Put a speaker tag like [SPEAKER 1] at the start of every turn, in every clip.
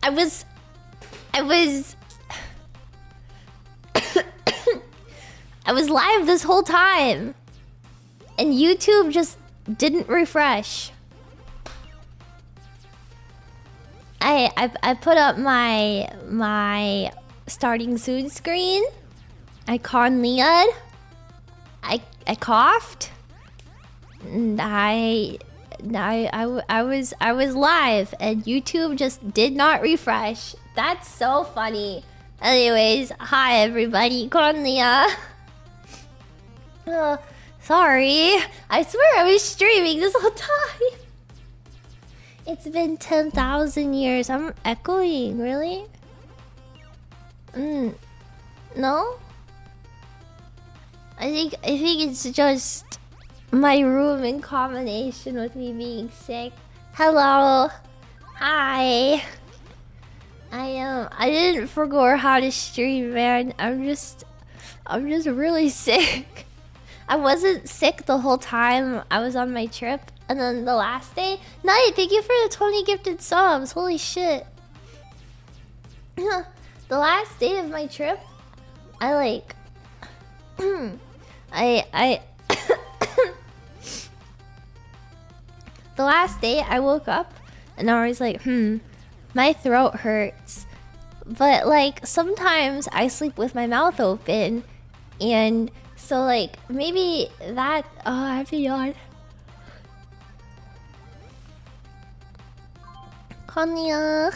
[SPEAKER 1] I was I was live this whole time, and YouTube just didn't refresh. I put up my starting soon screen. I Lea'd. I coughed. And I was live, and YouTube just did not refresh. That's so funny. Anyways, hi everybody, Lia. Sorry. I swear I was streaming this whole time. It's been 10,000 years. I'm echoing, really? No? I think it's just my room in combination with me being sick. Hello. Hi. I didn't forget how to stream, man. I'm just really sick. I wasn't sick the whole time I was on my trip, and then the last day. Night, thank you for the 20 gifted subs. Holy shit. The last day of my trip, I like the last day I woke up and I was like, my throat hurts. But like sometimes I sleep with my mouth open, and so like maybe that I have to yawn. Konya.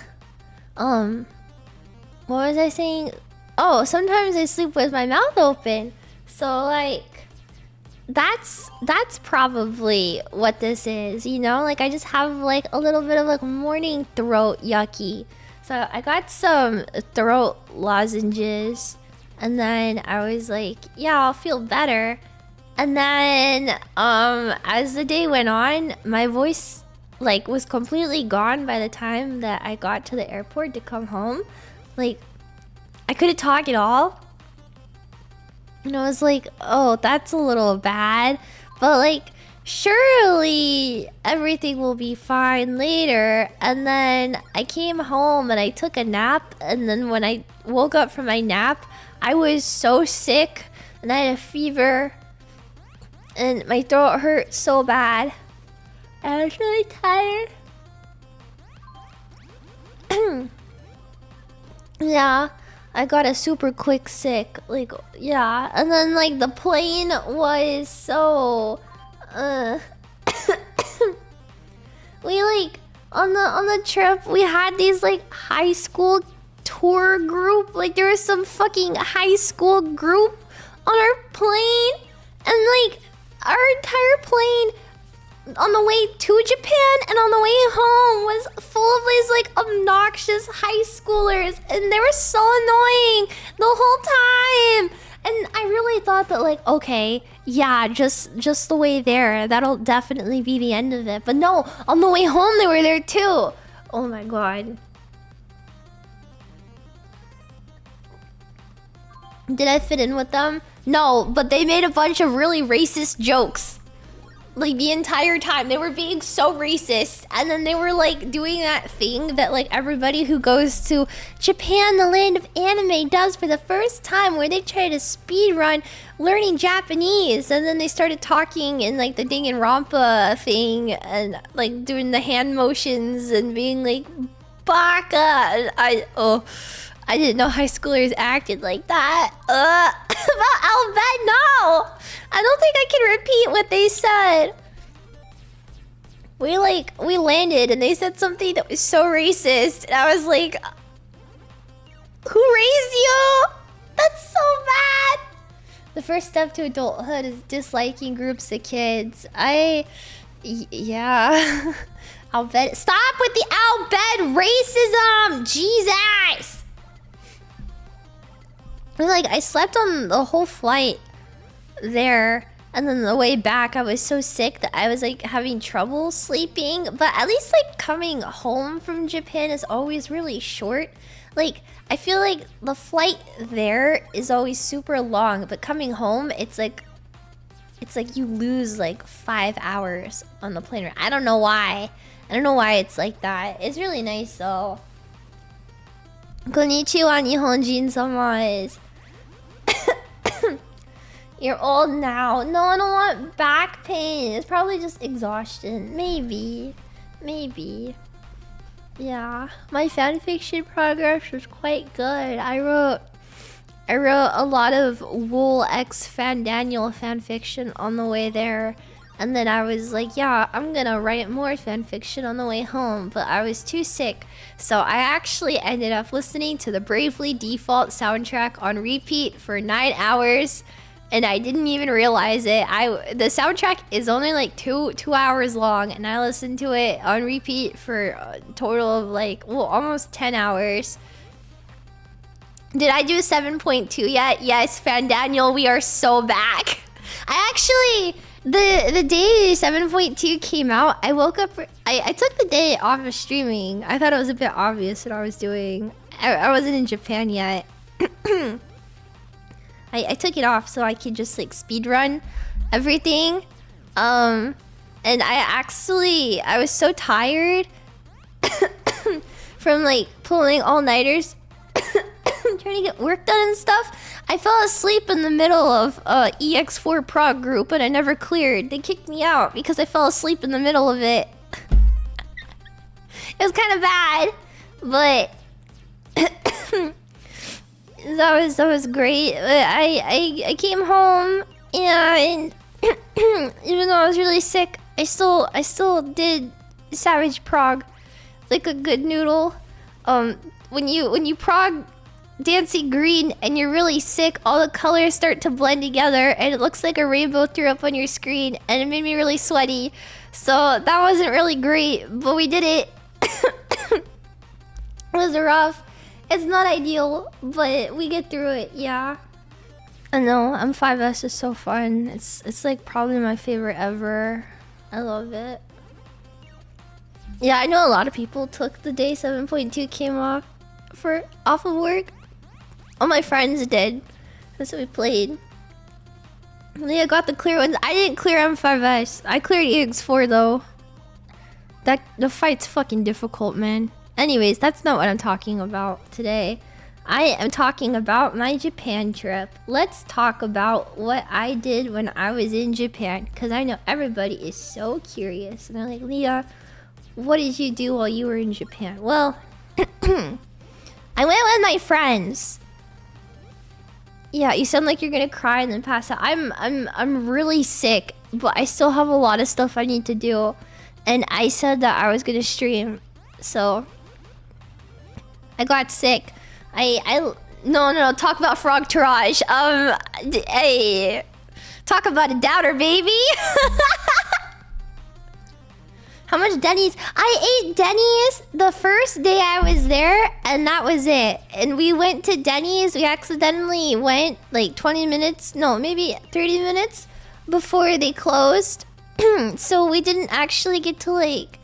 [SPEAKER 1] What was I saying? Oh, sometimes I sleep with my mouth open. So like that's probably what this is, you know? Like I just have like a little bit of like morning throat yucky. So I got some throat lozenges, and then I was like, yeah, I'll feel better. And then as the day went on, my voice like was completely gone by the time that I got to the airport to come home. Like I couldn't talk at all. And I was like, oh, that's a little bad. But like, surely everything will be fine later. And then I came home and I took a nap. And then when I woke up from my nap, I was so sick. And I had a fever. And my throat hurt so bad. And I was really tired. Yeah. I got a super quick sick, like, yeah. And then like the plane was so we like on the trip we had these like high school tour group. Like there was some fucking high school group on our plane, and like our entire plane on the way to Japan and on the way home was full of these like obnoxious high schoolers, and they were so annoying the whole time. And I really thought that like, okay, yeah, just the way there, that'll definitely be the end of it. But no, on the way home they were there too. Oh my god. Did I fit in with them? No, but they made a bunch of really racist jokes. Like the entire time they were being so racist, and then they were like doing that thing that like everybody who goes to Japan, the land of anime, does for the first time, where they try to speed run learning Japanese, and then they started talking in like the Danganronpa thing and like doing the hand motions and being like baka. I didn't know high schoolers acted like that. But I'll bet no. I don't think I can repeat what they said. We landed and they said something that was so racist, and I was like, who raised you? That's so bad. The first step to adulthood is disliking groups of kids. Yeah. I'll bet. Stop with the I'll bet racism. Jesus. Like I slept on the whole flight there, and then the way back I was so sick that I was like having trouble sleeping. But at least like coming home from Japan is always really short. Like I feel like the flight there is always super long, but coming home it's like you lose like 5 hours on the plane ride. I don't know why it's like that. It's really nice though. Konnichiwa Nihonjin sama is... You're old now. No, I don't want back pain. It's probably just exhaustion. Maybe. Maybe. Yeah. My fanfiction progress was quite good. I wrote a lot of Wool X Fan Daniel fanfiction on the way there. And then I was like, yeah, I'm gonna write more fanfiction on the way home. But I was too sick. So I actually ended up listening to the Bravely Default soundtrack on repeat for 9 hours. And I didn't even realize it. The soundtrack is only like two hours long, and I listened to it on repeat for a total of like, well, almost 10 hours. Did I do 7.2 yet? Yes, Fan Daniel, we are so back. I actually, the day 7.2 came out, I woke up, I took the day off of streaming. I thought it was a bit obvious what I was doing. I wasn't in Japan yet. I took it off so I could just like speed run everything. And I was so tired from like pulling all-nighters trying to get work done and stuff. I fell asleep in the middle of EX4 prog group and I never cleared. They kicked me out because I fell asleep in the middle of it. It was kind of bad, but that was great. I came home and even though I was really sick, I still did Savage Prog like a good noodle. When you prog Dancy Green and you're really sick, all the colors start to blend together and it looks like a rainbow threw up on your screen, and it made me really sweaty. So that wasn't really great, but we did it. It was rough. It's not ideal, but we get through it, yeah. I know, M5S is so fun. It's like probably my favorite ever. I love it. Yeah, I know a lot of people took the day 7.2 came off of work. All my friends did. That's what we played. Leah got the clear ones. I didn't clear M5S. I cleared EX4 though. The fight's fucking difficult, man. Anyways, that's not what I'm talking about today. I am talking about my Japan trip. Let's talk about what I did when I was in Japan, because I know everybody is so curious. And they're like, Leah, what did you do while you were in Japan? Well, I went with my friends. Yeah, you sound like you're gonna cry and then pass out. I'm really sick, but I still have a lot of stuff I need to do. And I said that I was gonna stream, so I got sick. No, talk about Frog Tourage. Hey, talk about a doubter, baby. How much Denny's? I ate Denny's the first day I was there, and that was it. And we went to Denny's. We accidentally went like 20 minutes, no, maybe 30 minutes before they closed. So we didn't actually get to like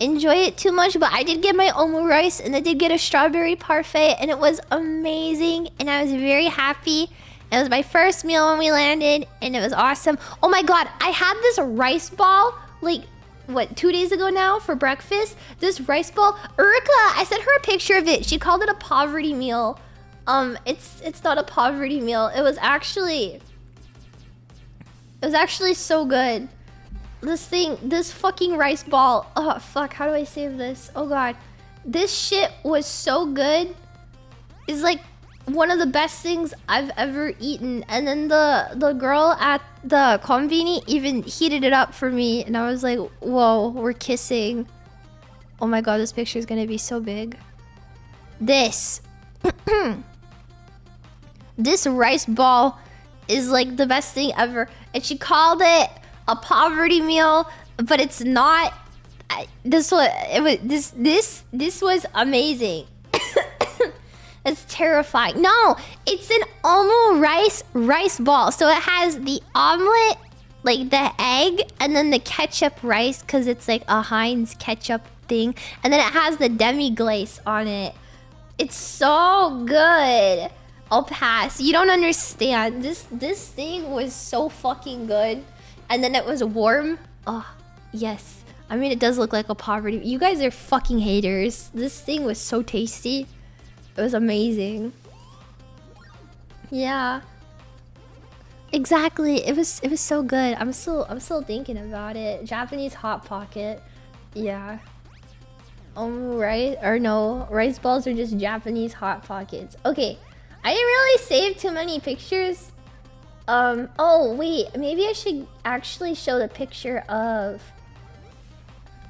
[SPEAKER 1] enjoy it too much, but I did get my omu rice and I did get a strawberry parfait, and it was amazing, and I was very happy. It was my first meal when we landed, and it was awesome. Oh my god, I had this rice ball like, what, 2 days ago now for breakfast. This rice ball, Uruka, I sent her a picture of it. She called it a poverty meal. It's not a poverty meal. It was actually so good. This fucking rice ball. Oh fuck, how do I save this? Oh god. This shit was so good. It's like one of the best things I've ever eaten. And then the girl at the konbini even heated it up for me, and I was like, whoa, we're kissing. Oh my god, this picture is gonna be so big. This this rice ball is like the best thing ever, and she called it a poverty meal, but it's not. This was amazing. It's terrifying. No, it's an omu rice ball. So it has the omelet, like the egg, and then the ketchup rice, because it's like a Heinz ketchup thing, and then it has the demi-glace on it. It's so good. I'll pass. You don't understand. This thing was so fucking good. And then it was warm. Oh, yes. I mean, it does look like a poverty. You guys are fucking haters. This thing was so tasty. It was amazing. Yeah. Exactly. It was so good. I'm still thinking about it. Japanese hot pocket. Yeah. Right? Or no, rice balls are just Japanese hot pockets. Okay. I didn't really save too many pictures. Oh wait, maybe I should actually show the picture of...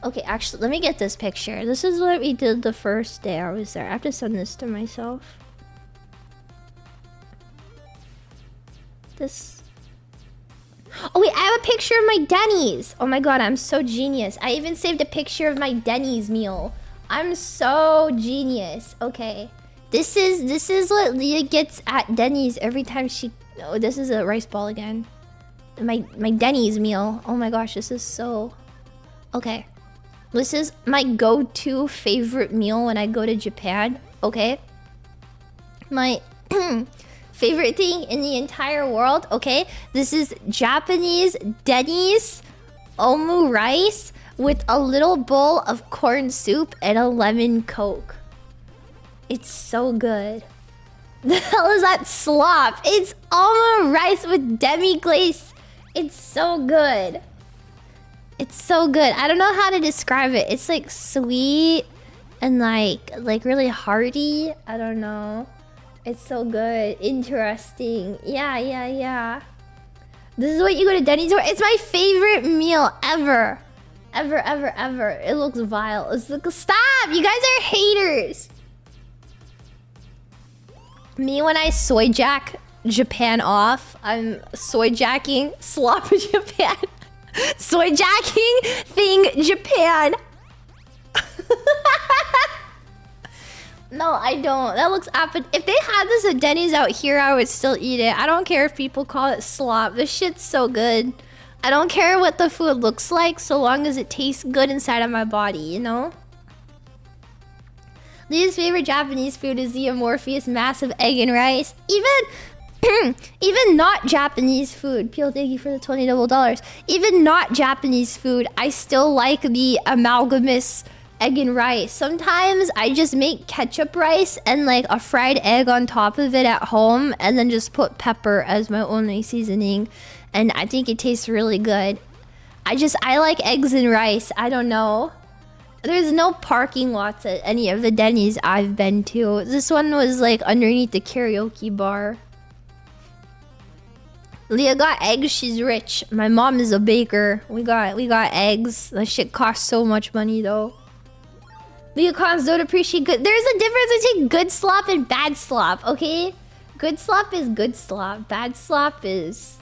[SPEAKER 1] Okay, actually, let me get this picture. This is what we did the first day I was there. I have to send this to myself. This... Oh wait, I have a picture of my Denny's! Oh my god, I'm so genius. I even saved a picture of my Denny's meal. I'm so genius. Okay. This is what Lia gets at Denny's every time she... Oh, this is a rice ball again. My Denny's meal. Oh my gosh, this is so... Okay. This is my go-to favorite meal when I go to Japan. Okay? My favorite thing in the entire world. Okay? This is Japanese Denny's omu rice with a little bowl of corn soup and a lemon coke. It's so good. The hell is that slop? It's omu rice with demi-glace. It's so good. It's so good. I don't know how to describe it. It's like sweet and like really hearty. I don't know. It's so good. Interesting. Yeah. This is what you go to Denny's for. It's my favorite meal ever. Ever. It looks vile. It's like, stop! You guys are haters. Me when I soy jack Japan off, I'm soy jacking slop Japan. Soy jacking thing Japan. No, I don't. That looks if they had this at Denny's out here, I would still eat it. I don't care if people call it slop. This shit's so good. I don't care what the food looks like so long as it tastes good inside of my body, you know? Lia's favorite Japanese food is the amorphous mass of egg and rice. Even not Japanese food. Peel, thank you for the $20 double. Even not Japanese food, I still like the amalgamous egg and rice. Sometimes I just make ketchup rice and like a fried egg on top of it at home and then just put pepper as my only seasoning. And I think it tastes really good. I like eggs and rice. I don't know. There's no parking lots at any of the Denny's I've been to. This one was like underneath the karaoke bar. Lia got eggs, she's rich. My mom is a baker. We got eggs. That shit costs so much money though. Lia cons don't appreciate good. There's a difference between good slop and bad slop, okay? Good slop is good slop. Bad slop is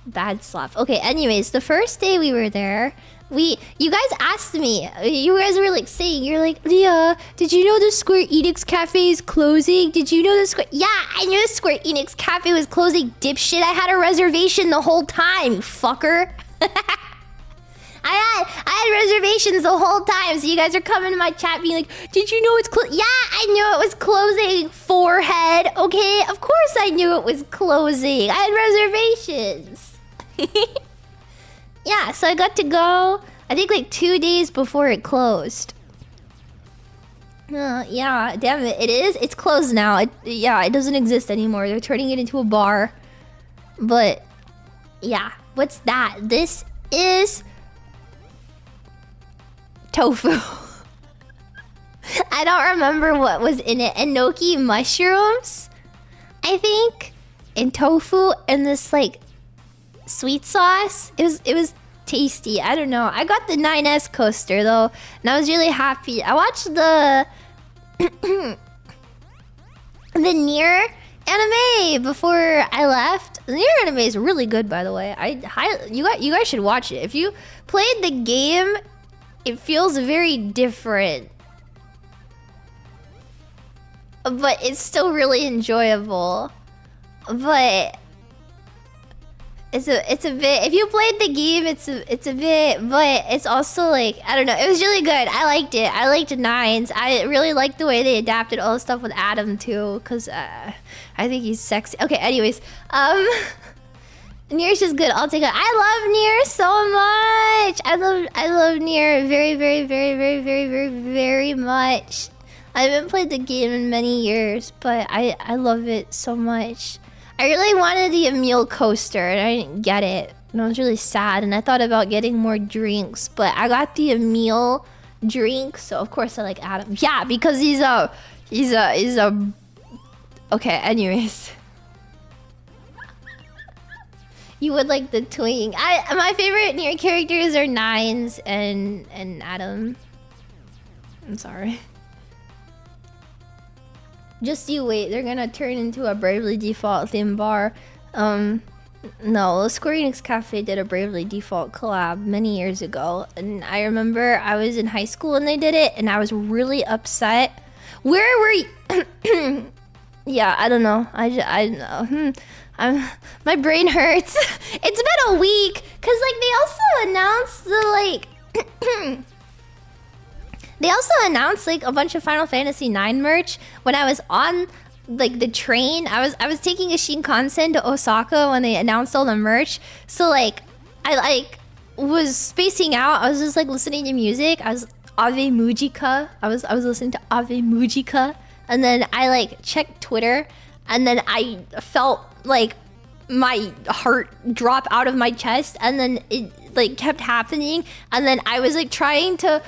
[SPEAKER 1] bad slop. Okay, anyways, the first day we were there, you guys asked me, you guys were like saying, you're like, Lia, did you know the Square Enix Cafe is closing? Did you know the Square... Yeah, I knew the Square Enix Cafe was closing, dipshit. I had a reservation the whole time, fucker. I had reservations the whole time, so you guys are coming to my chat being like, did you know it's closing? Yeah, I knew it was closing, forehead. Okay, of course I knew it was closing. I had reservations. Yeah, so I got to go, I think like 2 days before it closed. Yeah, damn it, it's closed now. It doesn't exist anymore. They're turning it into a bar. But, yeah, what's that? This is... tofu. I don't remember what was in it. Enoki mushrooms, I think, and tofu, and this like sweet sauce. It was tasty. I don't know. I got the 9S coaster though, and I was really happy. I watched the the Nier anime before I left. The Nier anime is really good, by the way. You guys should watch it. If you played the game, it feels very different, but it's still really enjoyable. But it's a bit. If you played the game, it's a bit. But it's also like, I don't know. It was really good. I liked it. I liked Nines. I really liked the way they adapted all the stuff with Adam too, cause I think he's sexy. Okay. Anyways, Nier's just good. I'll take it. I love Nier so much. I love Nier very, very, very, very, very, very, very much. I haven't played the game in many years, but I love it so much. I really wanted the Emil coaster, and I didn't get it. And I was really sad, and I thought about getting more drinks, but I got the Emil drink, so of course I like Adam. Yeah, because he's a... Okay, anyways. You would like the twing. My favorite Nier characters are Nines and Adam. I'm sorry. Just you wait, they're gonna turn into a Bravely Default theme bar. No, Square Enix Cafe did a Bravely Default collab many years ago, and I remember I was in high school when they did it, and I was really upset. Where were you? Yeah, I don't know. My brain hurts. It's been a week, cause like they also announced the they also announced like a bunch of Final Fantasy IX merch when I was on like the train. I was taking a Shinkansen to Osaka when they announced all the merch. So like I like was spacing out. I was just like listening to music. I was Ave Mujika. I was listening to Ave Mujika, and then I like checked Twitter, and then I felt like my heart drop out of my chest, and then it like kept happening, and then I was like trying to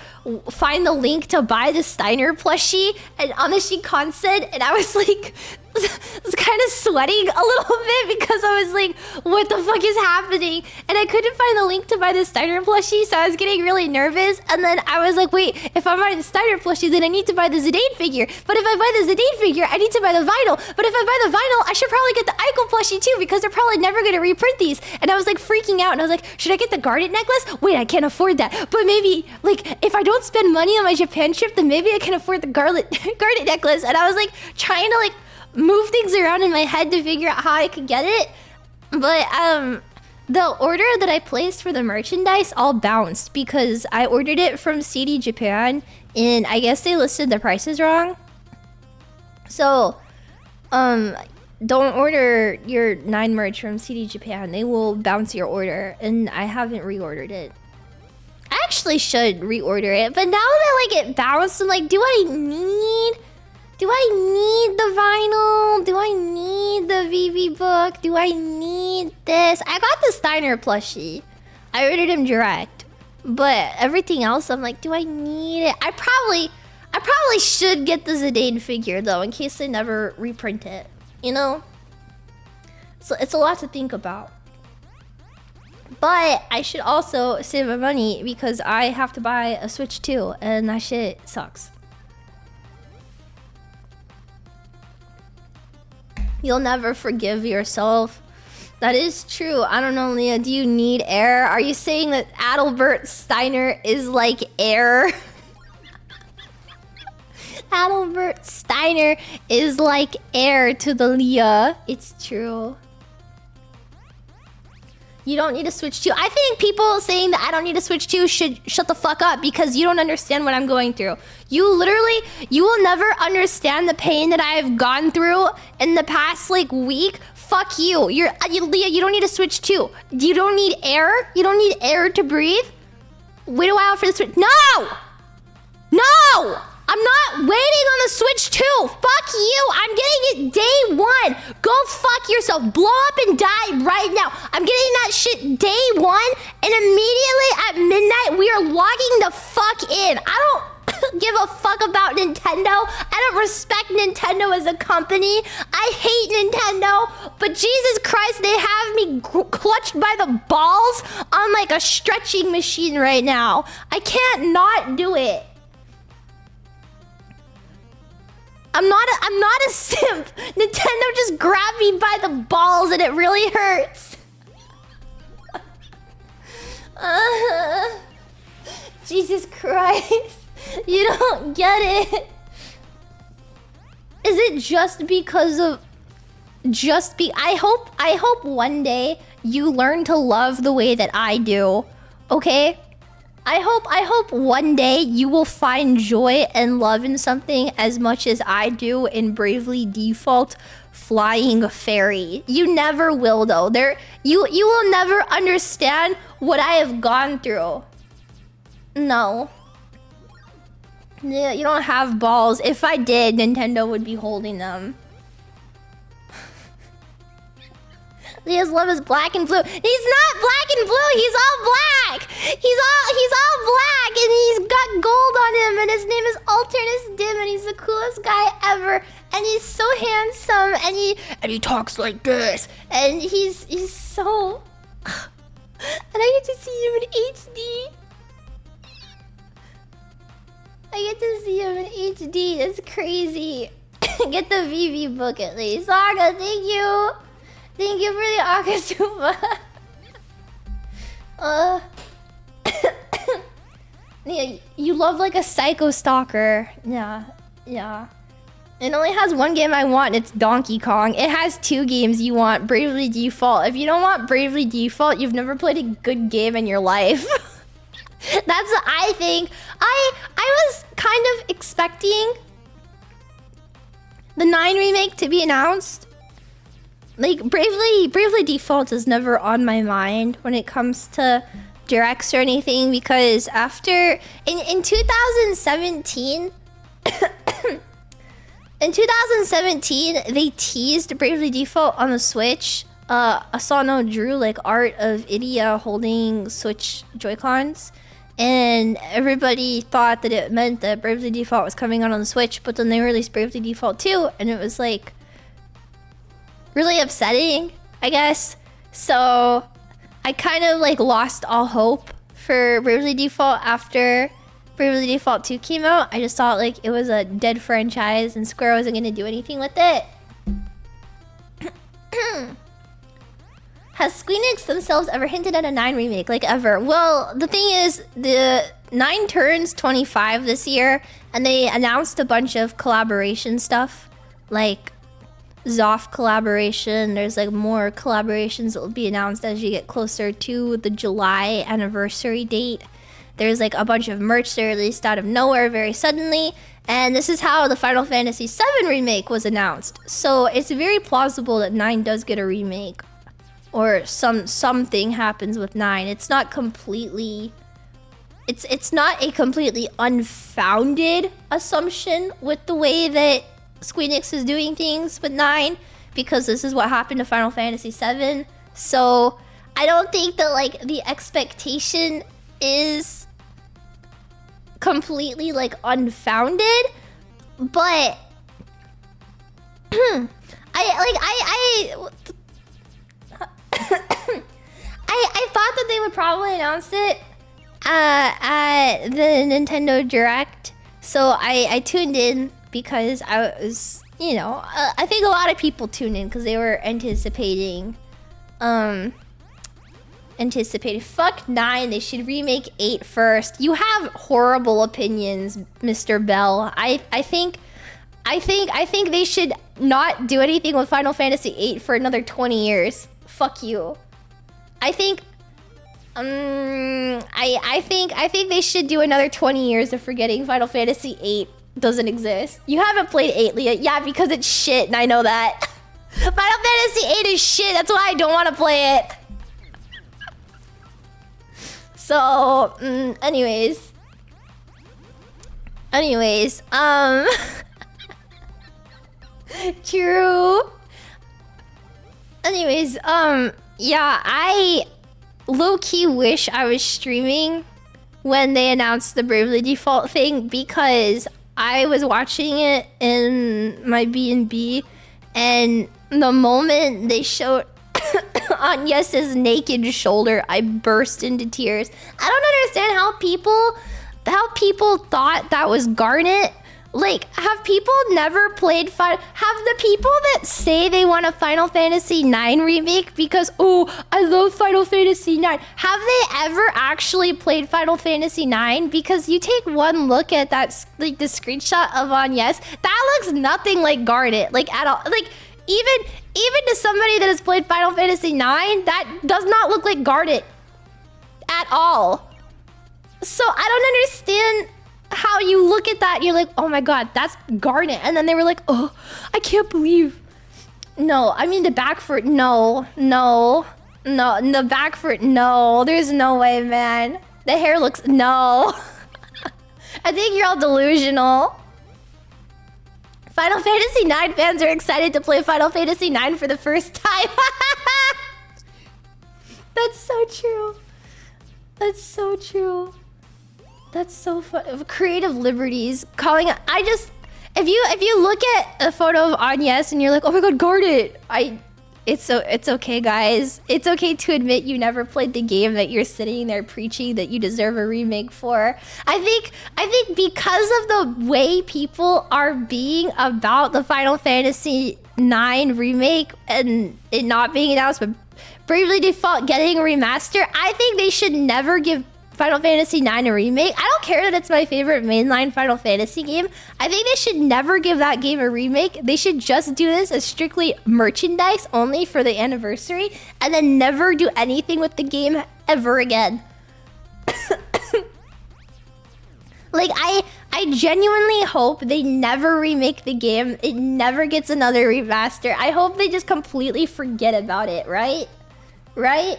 [SPEAKER 1] find the link to buy the Steiner plushie and on the Shinkansen, and I was like was kind of sweating a little bit because I was like, what the fuck is happening? And I couldn't find the link to buy the Steiner plushie, so I was getting really nervous. And then I was like, wait, if I buy the Steiner plushie, then I need to buy the Zidane figure. But if I buy the Zidane figure, I need to buy the vinyl. But if I buy the vinyl, I should probably get the Eiko plushie too, because they're probably never going to reprint these. And I was like freaking out, and I was like, should I get the Garnet necklace? Wait, I can't afford that. But maybe, like, if I don't spend money on my Japan trip, then maybe I can afford the Garnet necklace. And I was like trying to like move things around in my head to figure out how I could get it. But the order that I placed for the merchandise all bounced because I ordered it from CD Japan, and I guess they listed the prices wrong. So don't order your 9 merch from CD Japan. They will bounce your order, and I haven't reordered it. I actually should reorder it, but now that like it bounced, I'm like, do I need the vinyl? Do I need the VV book? Do I need this? I got the Steiner plushie. I ordered him direct. But everything else, I'm like, do I need it? I probably should get the Zidane figure though, in case they never reprint it. You know? So it's a lot to think about. But I should also save my money because I have to buy a Switch too, and that shit sucks. You'll never forgive yourself. That is true. I don't know, Leah. Do you need air? Are you saying that Adalbert Steiner is like air? Adalbert Steiner is like air to the Leah. It's true. You don't need to switch to. I think people saying that I don't need to switch to should shut the fuck up because you don't understand what I'm going through. You will never understand the pain that I have gone through in the past like week. Fuck you. Leah, you don't need to switch to. You don't need air? You don't need air to breathe? Wait a while for the switch. No! No! I'm not waiting on the Switch 2. Fuck you. I'm getting it day 1. Go fuck yourself. Blow up and die right now. I'm getting that shit day 1, and immediately at midnight, we are logging the fuck in. I don't give a fuck about Nintendo. I don't respect Nintendo as a company. I hate Nintendo, but Jesus Christ, they have me clutched by the balls on like a stretching machine right now. I can't not do it. I'm not a simp. Nintendo just grabbed me by the balls and it really hurts. Jesus Christ. You don't get it. Is it just because of I hope one day you learn to love the way that I do. Okay? I hope one day you will find joy and love in something as much as I do in Bravely Default Flying Fairy. You never will though. You will never understand what I have gone through. No. Yeah, you don't have balls. If I did, Nintendo would be holding them. Lia's love is black and blue. He's not black and blue. He's all black. He's all black, and he's got gold on him. And his name is Alternus Dim, and he's the coolest guy ever. And he's so handsome, and he talks like this, and he's so. And I get to see him in HD. I get to see him in HD. That's crazy. Get the VV book at least. Saga, thank you. Thank you for the Akasuba. Yeah, you love like a psycho stalker. Yeah. It only has one game I want, and it's Donkey Kong. It has 2 games you want, Bravely Default. If you don't want Bravely Default, you've never played a good game in your life. That's what I think. I was kind of expecting the 9 remake to be announced. Like, Bravely Default is never on my mind when it comes to directs or anything, because after in 2017 in 2017 they teased Bravely Default on the Switch. Asano drew like art of Idia holding Switch Joy-Cons, and everybody thought that it meant that Bravely Default was coming out on the Switch, but then they released Bravely Default 2, and it was like really upsetting, I guess. So I kind of like lost all hope for Bravely Default after Bravely Default 2 came out. I just thought like it was a dead franchise and Square wasn't gonna do anything with it. Has Squeenix themselves ever hinted at a 9 remake? Like, ever? Well, the thing is, the 9 turns 25 this year, and they announced a bunch of collaboration stuff. Like, Zoff collaboration. There's like more collaborations that will be announced as you get closer to the July anniversary date. There's like a bunch of merch that released out of nowhere very suddenly. And this is how the Final Fantasy VII remake was announced. So it's very plausible that 9 does get a remake. Or something happens with 9. It's not completely... It's not a completely unfounded assumption with the way that Squeenix is doing things with 9, because this is what happened to Final Fantasy VII. So I don't think that like the expectation is completely like unfounded, but I thought that they would probably announce it at the Nintendo Direct, so I tuned in because I was, you know, I think a lot of people tuned in because they were anticipating fuck 9, they should remake 8 first. You have horrible opinions, Mr. Bell. I think they should not do anything with Final Fantasy 8 for another 20 years. Fuck you. I think they should do another 20 years of forgetting Final Fantasy 8 doesn't exist. You haven't played 8, Leah. Yeah, because it's shit, and I know that. Final Fantasy 8 is shit. That's why I don't want to play it. So, anyways, true. Anyways, yeah, I low-key wish I was streaming when they announced the Bravely Default thing, because I was watching it in my B&B, and the moment they showed Agnes's naked shoulder, I burst into tears. I don't understand how people thought that was Garnet. Like, have people never played have the people that say they want a Final Fantasy 9 remake because, oh, I love Final Fantasy 9, have they ever actually played Final Fantasy 9? Because you take one look at that, like the screenshot of Agnes, that looks nothing like Garnet, like at all. Like, even to somebody that has played Final Fantasy 9, that does not look like Garnet at all. So I don't understand how you look at that and you're like, oh my god, that's Garnet. And then they were like, oh, I can't believe. No, I mean the back for no, the back for no. There's no way, man. The hair looks no. I think you're all delusional. Final Fantasy IX fans are excited to play Final Fantasy IX for the first time. That's so true. That's so true. That's so fun. Creative liberties. Calling it... I just... If you look at a photo of Agnes and you're like, oh my god, guard it. It's okay, guys. It's okay to admit you never played the game that you're sitting there preaching that you deserve a remake for. I think because of the way people are being about the Final Fantasy IX remake and it not being announced, but Bravely Default getting a remaster, I think they should never give Final Fantasy IX a remake. I don't care that it's my favorite mainline Final Fantasy game. I think they should never give that game a remake. They should just do this as strictly merchandise only for the anniversary and then never do anything with the game ever again. Like, I genuinely hope they never remake the game. It never gets another remaster. I hope they just completely forget about it, right? Right?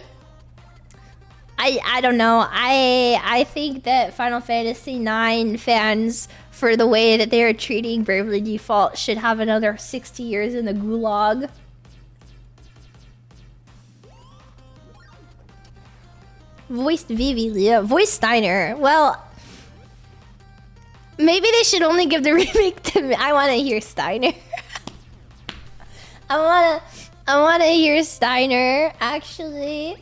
[SPEAKER 1] I don't know. I think that Final Fantasy IX fans, for the way that they are treating Bravely Default, should have another 60 years in the gulag. Voiced Vivi, Leah. Voiced Steiner. Well, maybe they should only give the remake to me. I want to hear Steiner. I want to hear Steiner, actually.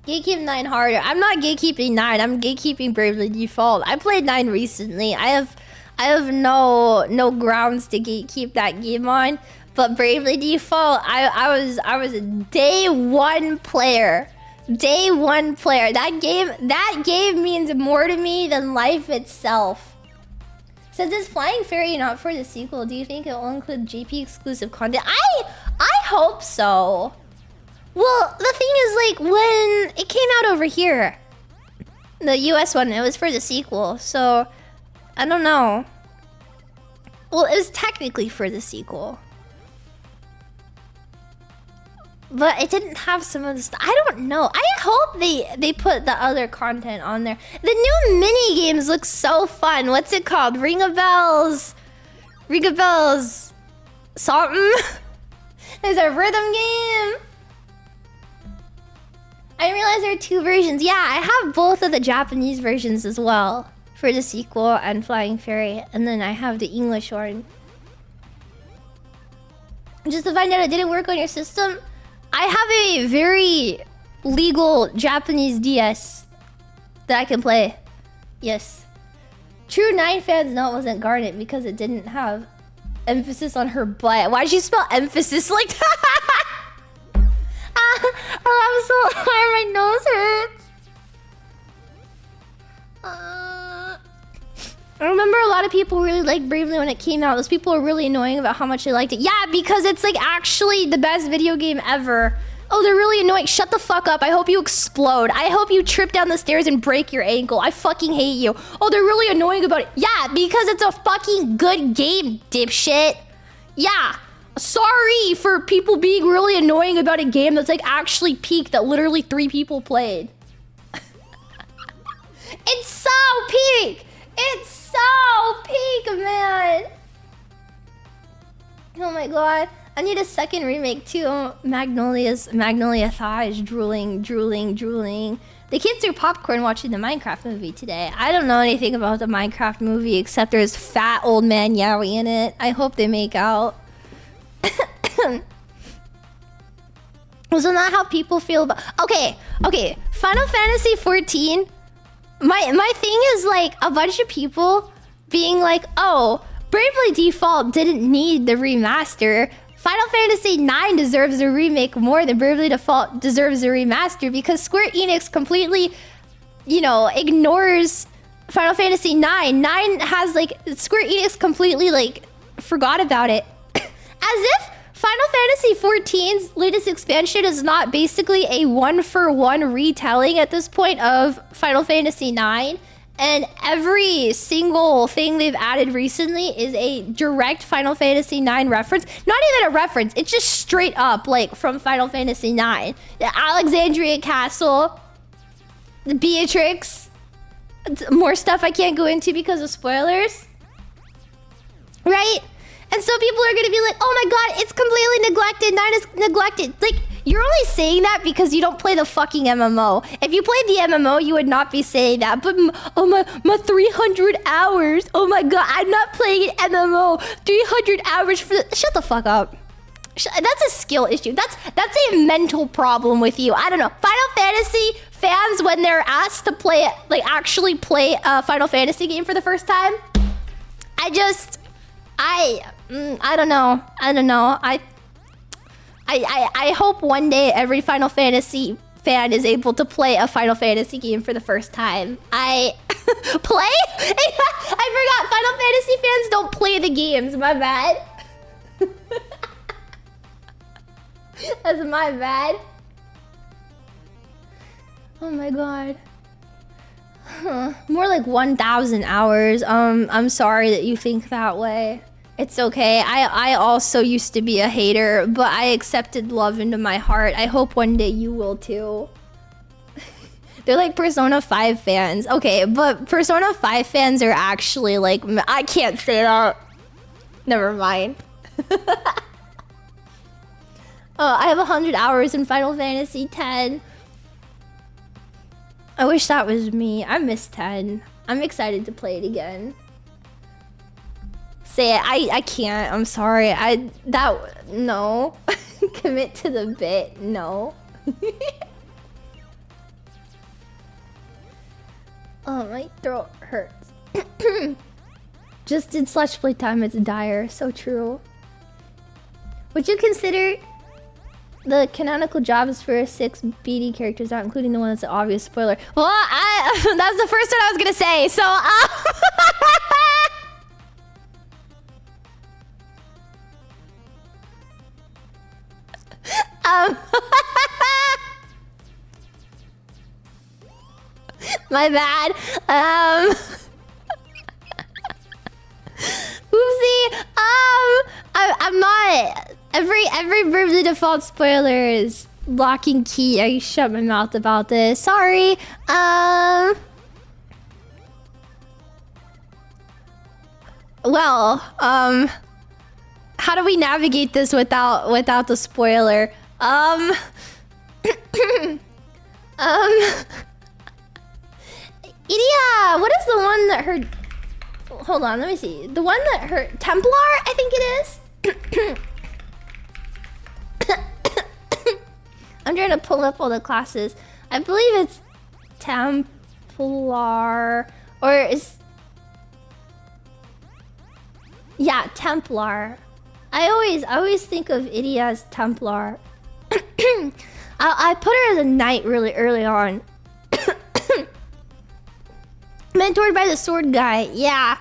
[SPEAKER 1] Gatekeep 9 harder. I'm not gatekeeping 9. I'm gatekeeping Bravely Default. I played 9 recently. I have no grounds to gatekeep that game on. But Bravely Default, I was a day one player. Day one player. That game means more to me than life itself. Since it's Flying Fairy not for the sequel, do you think it will include JP exclusive content? I hope so. Well, the thing is, like, when it came out over here, the US one, it was for the sequel, so I don't know. Well, it was technically for the sequel. But it didn't have some of the stuff. I don't know. I hope they put the other content on there. The new mini games look so fun. What's it called? Ring of Bells. Ring of Bells. Something. There's a rhythm game. I didn't realize there are 2 versions. Yeah, I have both of the Japanese versions as well. For the sequel and Flying Fairy. And then I have the English one. Just to find out it didn't work on your system. I have a very legal Japanese DS that I can play. Yes. True 9 fans know it wasn't Garnet because it didn't have emphasis on her butt. Why'd you spell emphasis like that? Oh, I'm so hard. My nose hurts. I remember a lot of people really liked Bravely when it came out. Those people were really annoying about how much they liked it. Yeah, because it's like actually the best video game ever. Oh, they're really annoying. Shut the fuck up. I hope you explode. I hope you trip down the stairs and break your ankle. I fucking hate you. Oh, they're really annoying about it. Yeah, because it's a fucking good game, dipshit. Yeah. Sorry for people being really annoying about a game that's like actually peak that literally 3 people played. It's so peak. It's so peak, man. Oh my god. I need a second remake too. Magnolia thighs drooling. The kids threw popcorn watching the Minecraft movie today. I don't know anything about the Minecraft movie except there's fat old man Yowie in it. I hope they make out. Wasn't that how people feel about... Okay. Final Fantasy 14. My thing is like a bunch of people being like, oh, Bravely Default didn't need the remaster. Final Fantasy IX deserves a remake more than Bravely Default deserves a remaster because Square Enix completely, ignores Final Fantasy IX. 9 has like, Square Enix completely like forgot about it. As if Final Fantasy XIV's latest expansion is not basically a one-for-one retelling at this point of Final Fantasy IX. And every single thing they've added recently is a direct Final Fantasy IX reference. Not even a reference, it's just straight up like from Final Fantasy IX. The Alexandria Castle, the Beatrix, more stuff I can't go into because of spoilers. Right? And so people are gonna be like, oh my god, it's completely neglected, not as neglected. Like, you're only saying that because you don't play the fucking MMO. If you played the MMO, you would not be saying that. But oh my 300 hours. Oh my god, I'm not playing an MMO. 300 hours for shut the fuck up. That's a skill issue. That's a mental problem with you. I don't know. Final Fantasy fans, when they're asked to play it, like actually play a Final Fantasy game for the first time, I don't know. I hope one day every Final Fantasy fan is able to play a Final Fantasy game for the first time. I forgot Final Fantasy fans don't play the games. My bad. That's my bad. Oh my god. Huh. More like 1,000 hours. I'm sorry that you think that way. It's okay. I also used to be a hater, but I accepted love into my heart. I hope one day you will too. They're like Persona 5 fans. Okay, but Persona 5 fans are actually like... I can't say that. Never mind. Oh, I have 100 hours in Final Fantasy X. I wish that was me. I miss 10. I'm excited to play it again. Say it. I can't. I'm sorry. No. Commit to the bit. No. Oh, my throat hurts. Just did slash playtime. It's dire. So true. Would you consider the canonical jobs for 6 BD characters, not including the one that's an obvious spoiler? Well, that's the first one I was gonna say, so my bad. Oopsie. I'm not. Every Bravely Default spoiler is locking key. I shut my mouth about this. Sorry. Well, how do we navigate this without the spoiler? Iria, what is the one that her... Hold on, let me see. The one that her... Templar, I think it is? I'm trying to pull up all the classes. I believe it's Templar... Or is... Yeah, Templar. I always think of Iria as Templar. I put her as a knight really early on. Mentored by the sword guy, yeah.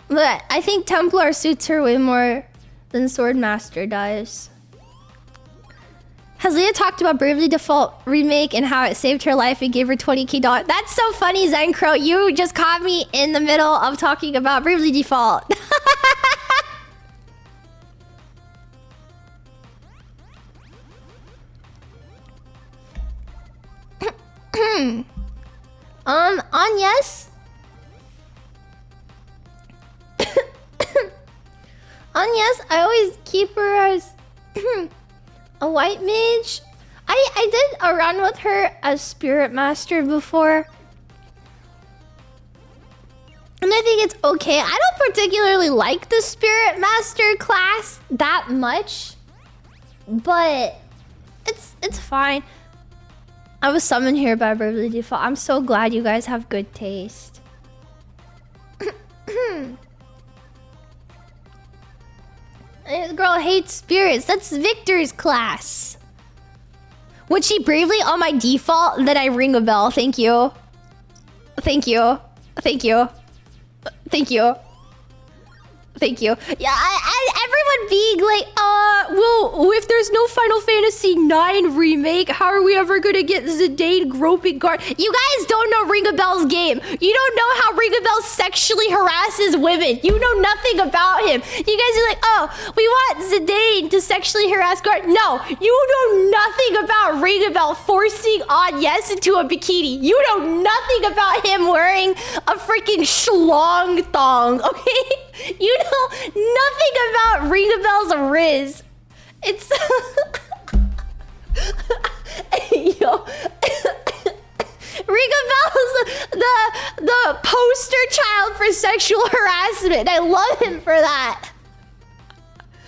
[SPEAKER 1] But I think Templar suits her way more than Swordmaster does. Has Leah talked about Bravely Default remake and how it saved her life and gave her 20k dollars? That's so funny, Zencro. You just caught me in the middle of talking about Bravely Default. On yes. On yes, I always keep her as a white mage. I did a run with her as Spirit Master before. And I think it's okay. I don't particularly like the Spirit Master class that much. But it's fine. I was summoned here by Bravely Default. I'm so glad you guys have good taste. This girl hates spirits. That's Victor's class. Would she bravely on my default? Then I ring a bell. Thank you. Thank you. Thank you. Thank you. Thank you. Yeah, everyone being like,
[SPEAKER 2] if there's no Final Fantasy IX remake, how are we ever gonna get Zidane groping guard? You guys don't know Ringabel's game. You don't know how Ringabel sexually harasses women. You know nothing about him. You guys are like, oh, we want Zidane to sexually harass guard. No, you know nothing about Ringabel forcing Yes into a bikini. You know nothing about him wearing a freaking schlong thong, okay? You know nothing about Ringabel's Riz. It's... Yo... Ringabel's the poster child for sexual harassment. I love him for that.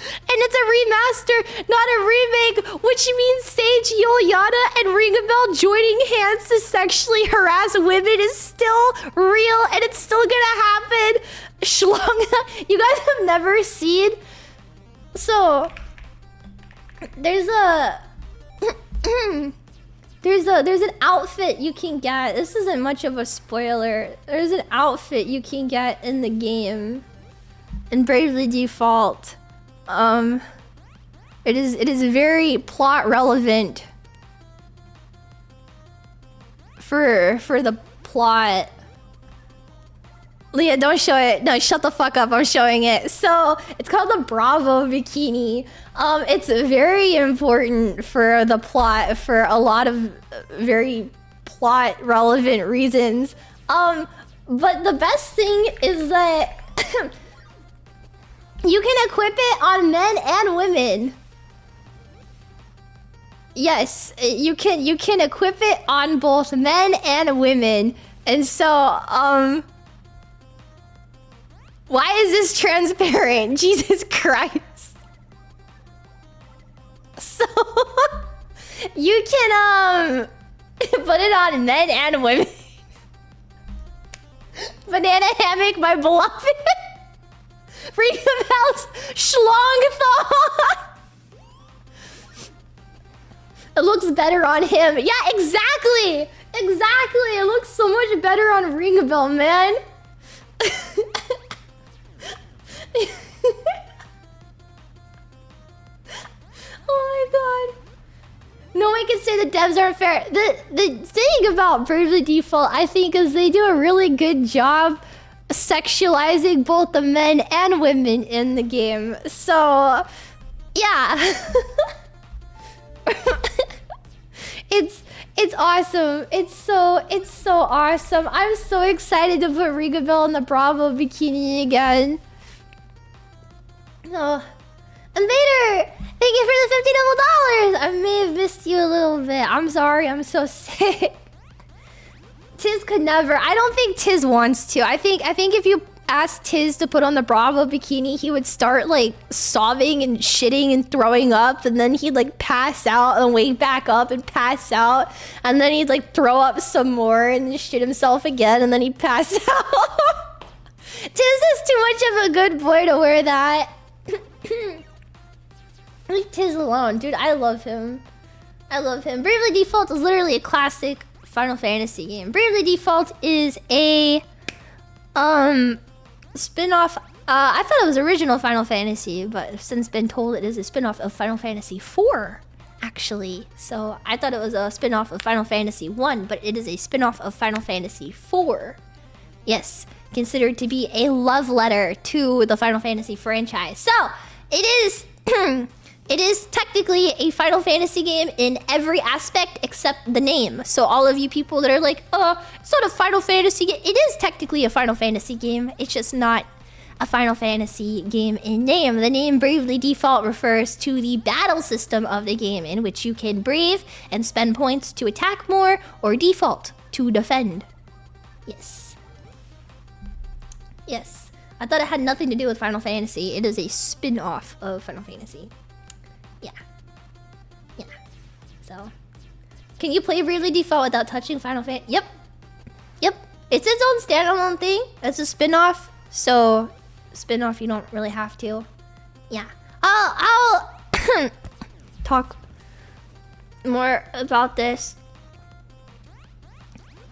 [SPEAKER 2] And it's a remaster, not a remake, which means Sage Yoyana and Ringabel joining hands to sexually harass women is still real, and it's still gonna happen. Schlong, you guys have never seen. So there's an outfit you can get. This isn't much of a spoiler. There's an outfit you can get in the game in Bravely Default. It is very plot relevant for the plot. Leah, don't show it. No, shut the fuck up. I'm showing it. So it's called the Bravo Bikini. It's very important for the plot for a lot of very plot relevant reasons. But the best thing is that you can equip it on men and women. Yes, you can equip it on both men and women. And so, why is this transparent? Jesus Christ. So, you can, put it on men and women. Banana hammock, my beloved. Ringabel's schlong thong. It looks better on him. Yeah, exactly. Exactly. It looks so much better on Ringabel, man. Oh my god. No one can say the devs aren't fair. The thing about Bravely Default, I think, is they do a really good job sexualizing both the men and women in the game. So, yeah. It's awesome. It's so awesome. I'm so excited to put Ringabel in the Bravo Bikini again. Oh, Invader, thank you for the $50 double dollars. I may have missed you a little bit. I'm sorry. I'm so sick. Tiz could never. I don't think Tiz wants to. I think if you asked Tiz to put on the Bravo Bikini, he would start like sobbing and shitting and throwing up, and then he'd like pass out and wake back up and pass out, and then he'd like throw up some more and shit himself again, and then he'd pass out. Tiz is too much of a good boy to wear that. Leave Tiz alone, dude. I love him. I love him. Bravely Default is literally a classic Final Fantasy game. Bravely Default is a spin-off. I thought it was original Final Fantasy, but I've since been told it is a spin-off of Final Fantasy IV, actually. So I thought it was a spin-off of Final Fantasy 1, but it is a spin-off of Final Fantasy 4. Yes, considered to be a love letter to the Final Fantasy franchise. So it is it is technically a Final Fantasy game in every aspect except the name. So all of you people that are like, it's not a Final Fantasy game. It is technically a Final Fantasy game. It's just not a Final Fantasy game in name. The name Bravely Default refers to the battle system of the game, in which you can brave and spend points to attack more, or default to defend. Yes. Yes. I thought it had nothing to do with Final Fantasy. It is a spin-off of Final Fantasy. Yeah. Yeah. So, can you play Bravely Default without touching Final Fantasy? Yep. Yep. It's its own standalone thing. It's a spin-off. So, spin-off, you don't really have to. Yeah. I'll talk more about this.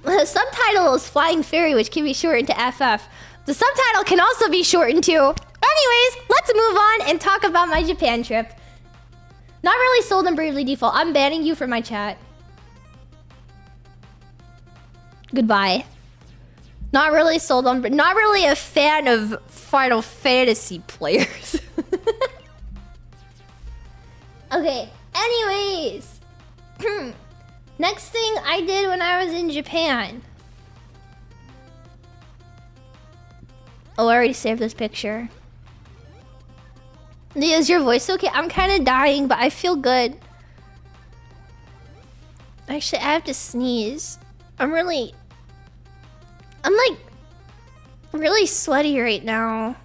[SPEAKER 2] The subtitle is Flying Fairy, which can be shortened to FF. The subtitle can also be shortened to... Anyways, let's move on and talk about my Japan trip. Not really sold on Bravely Default. I'm banning you from my chat. Goodbye. Not really sold on... Not really a fan of Final Fantasy players. Okay. Anyways. Next thing I did when I was in Japan. Oh, I already saved this picture. Lia, is your voice okay? I'm kind of dying, but I feel good. Actually, I have to sneeze. I'm like really sweaty right now.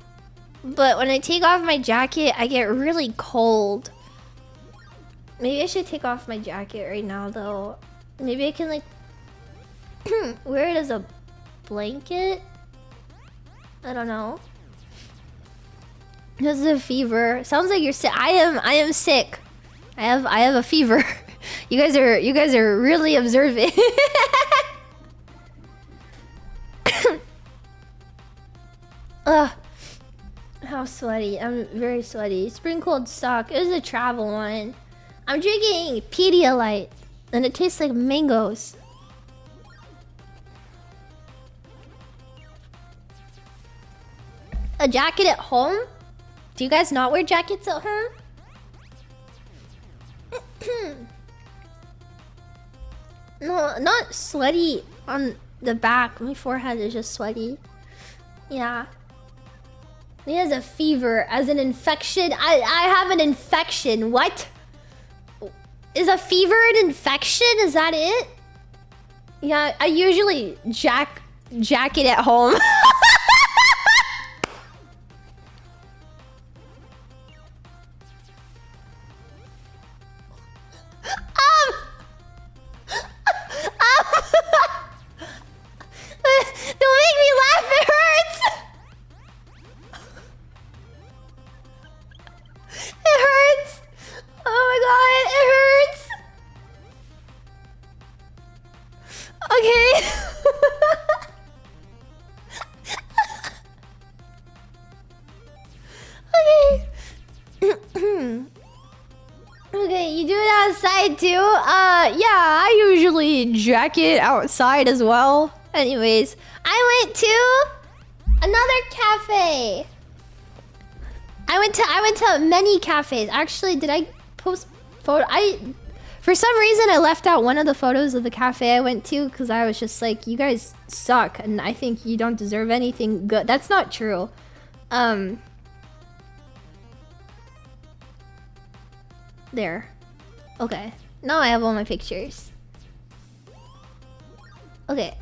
[SPEAKER 2] But when I take off my jacket, I get really cold. Maybe I should take off my jacket right now, though. Maybe I can like wear it as a blanket. I don't know. This is a fever. Sounds like you're sick. I am sick. I have a fever. You guys are really observant. Ugh. How sweaty. I'm very sweaty. Spring cold stock. It was a travel one. I'm drinking Pedialyte and it tastes like mangoes. A jacket at home? Do you guys not wear jackets at home? No, not sweaty on the back. My forehead is just sweaty. Yeah. He has a fever as an infection. I have an infection. What? Is a fever an infection? Is that it? Yeah, I usually jacket at home. Don't make me laugh, it hurts! It hurts! Oh my god, it hurts! Okay. Okay. Okay, you do it outside too? Yeah, I usually jacket outside as well. Anyways, I went to another cafe. I went to many cafes. Actually, did I post photo? For some reason I left out one of the photos of the cafe I went to because I was just like, you guys suck and I think you don't deserve anything good. That's not true. There. Okay. Now I have all my pictures. Okay.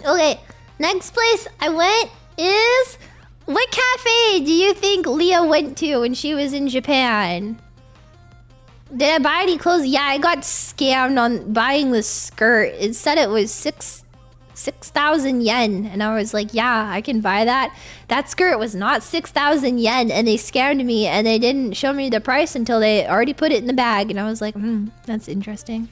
[SPEAKER 2] Okay. Next place I went is... What cafe do you think Lia went to when she was in Japan? Did I buy any clothes? Yeah, I got scammed on buying this skirt. It said it was 6,000 yen. And I was like, yeah, I can buy that. That skirt was not 6,000 yen. And they scammed me and they didn't show me the price until they already put it in the bag. And I was like, that's interesting.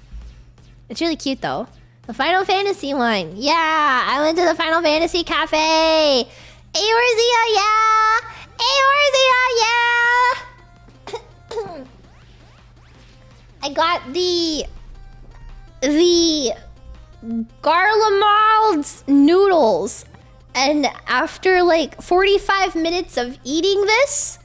[SPEAKER 2] It's really cute though. The Final Fantasy one. Yeah, I went to the Final Fantasy cafe. Eorzea, yeah! Eorzea, yeah! I got the Garlemald's noodles. And after like 45 minutes of eating this,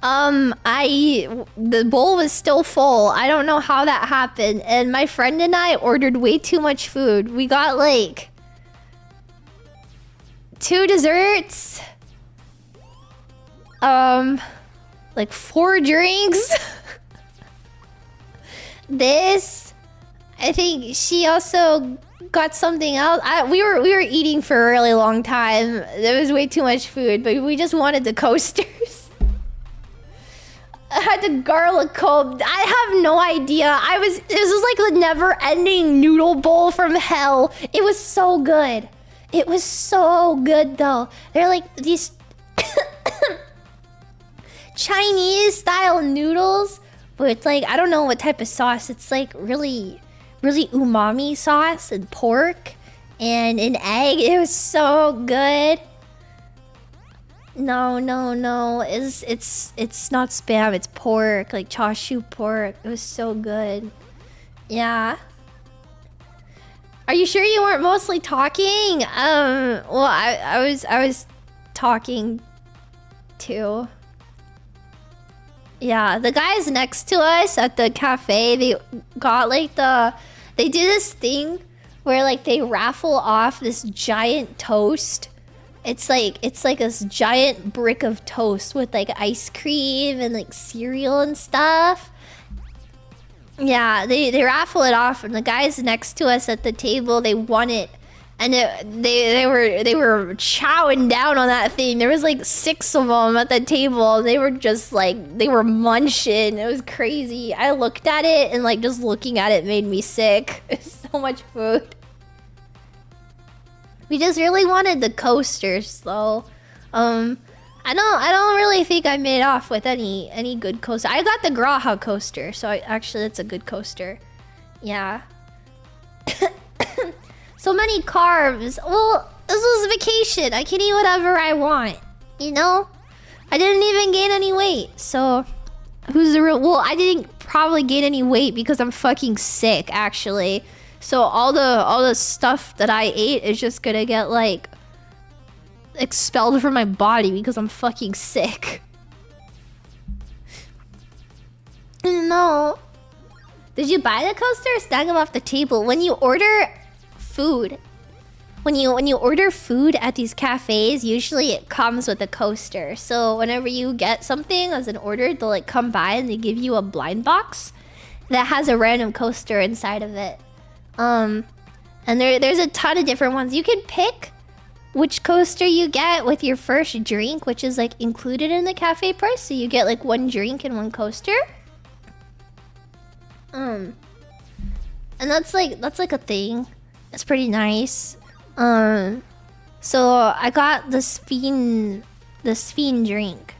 [SPEAKER 2] the bowl was still full. I don't know how that happened. And my friend and I ordered way too much food. We got like 2 desserts, like 4 drinks. This, I think she also got something else. We were eating for a really long time. There was way too much food, but we just wanted the coasters. I had the garlic cob. I have no idea. This was like the never-ending noodle bowl from hell. It was so good. It was so good though. They're like these Chinese style noodles, but it's like, I don't know what type of sauce. It's like really umami sauce and pork and an egg. It was so good. No. It's not spam. It's pork, like chashu pork. It was so good. Yeah. Are you sure you weren't mostly talking? Well, I was talking too. Yeah, the guys next to us at the cafe, they got like they do this thing where like they raffle off this giant toast. It's like this giant brick of toast with like ice cream and like cereal and stuff. Yeah, they raffle it off, and the guys next to us at the table, they won it, and they were chowing down on that thing. There was like 6 of them at the table. They were just like, they were munching. It was crazy. I looked at it, and like just looking at it made me sick. It's so much food. We just really wanted the coasters though. I don't really think I made off with any good coaster. I got the Graha coaster, so actually that's a good coaster. Yeah. So many carbs. Well, this was vacation. I can eat whatever I want. You know? I didn't even gain any weight. So who's the real? Well, I didn't probably gain any weight because I'm fucking sick actually. So all the stuff that I ate is just gonna get like expelled from my body because I'm fucking sick. No. Did you buy the coaster or snag them off the table? When you order food, when you order food at these cafes, usually it comes with a coaster. So whenever you get something as an order, they'll like come by and they give you a blind box that has a random coaster inside of it. And there's a ton of different ones. You can pick which coaster you get with your first drink, which is like included in the cafe price. So you get like 1 drink and 1 coaster. And that's like a thing. It's pretty nice. So I got the Sphin drink,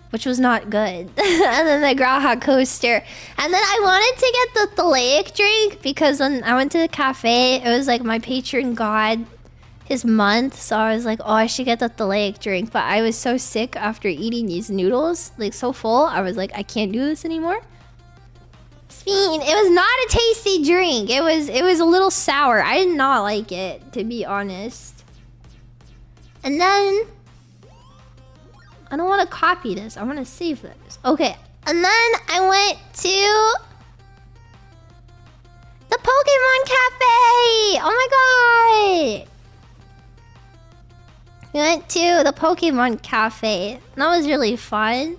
[SPEAKER 2] which was not good. And then the Graha coaster. And then I wanted to get the Thalaic drink because when I went to the cafe, it was like my patron god, his month. So I was like, oh, I should get the Thalaic drink. But I was so sick after eating these noodles, like so full. I was like, I can't do this anymore. Sphin, it was not a tasty drink. It was a little sour. I did not like it, to be honest. And then I don't want to copy this. I want to save this. Okay. And then I went to the Pokemon Cafe. Oh my god. We went to the Pokemon Cafe. That was really fun.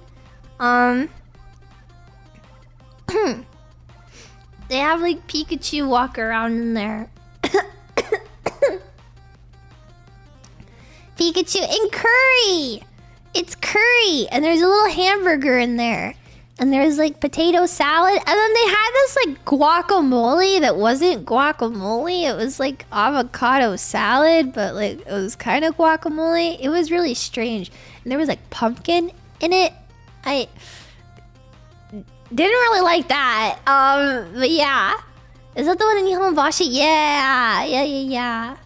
[SPEAKER 2] They have like Pikachu walk around in there. Pikachu and curry. It's curry, and there's a little hamburger in there, and there's like potato salad, and then they had this like guacamole that wasn't guacamole. It was like avocado salad, but like it was kind of guacamole. It was really strange, and there was like pumpkin in it. I didn't really like that. But yeah, is that the one in Nihonbashi? Yeah.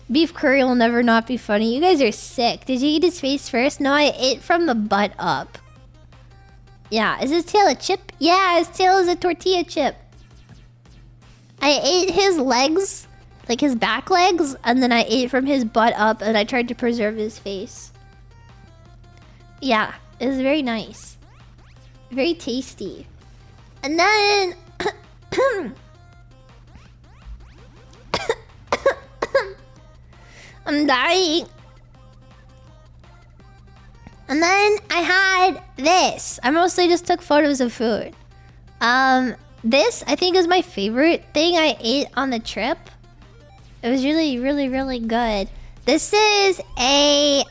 [SPEAKER 2] Beef curry will never not be funny. You guys are sick. Did you eat his face first? No, I ate from the butt up. Yeah, is his tail a chip? Yeah, his tail is a tortilla chip. I ate his legs, like his back legs, and then I ate from his butt up, and I tried to preserve his face. Yeah, it was very nice. Very tasty. And then I'm dying. And then I had this. I mostly just took photos of food. This I think is my favorite thing I ate on the trip. It was really, really, really good. This is a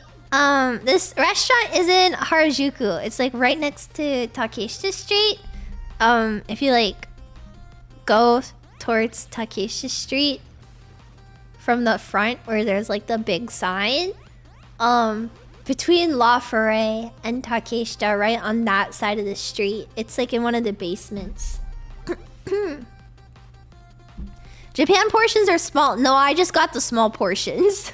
[SPEAKER 2] this restaurant is in Harajuku. It's like right next to Takeshita Street. If you like go towards Takeshita Street from the front where there's like the big sign, between La Forêt and Takeshita, right on that side of the street. It's like in one of the basements. Japan portions are small. No, I just got the small portions.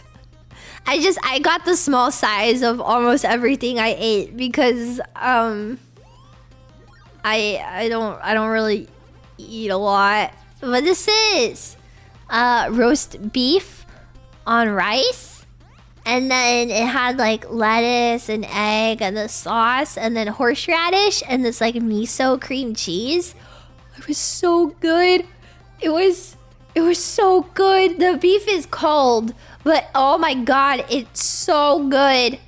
[SPEAKER 1] I got the small size of almost everything I ate because I don't really eat a lot. But this is roast beef on rice, and then it had like lettuce and egg and the sauce, and then horseradish and this like miso cream cheese. It was so good. It was so good. The beef is cold, but oh my god, it's so good.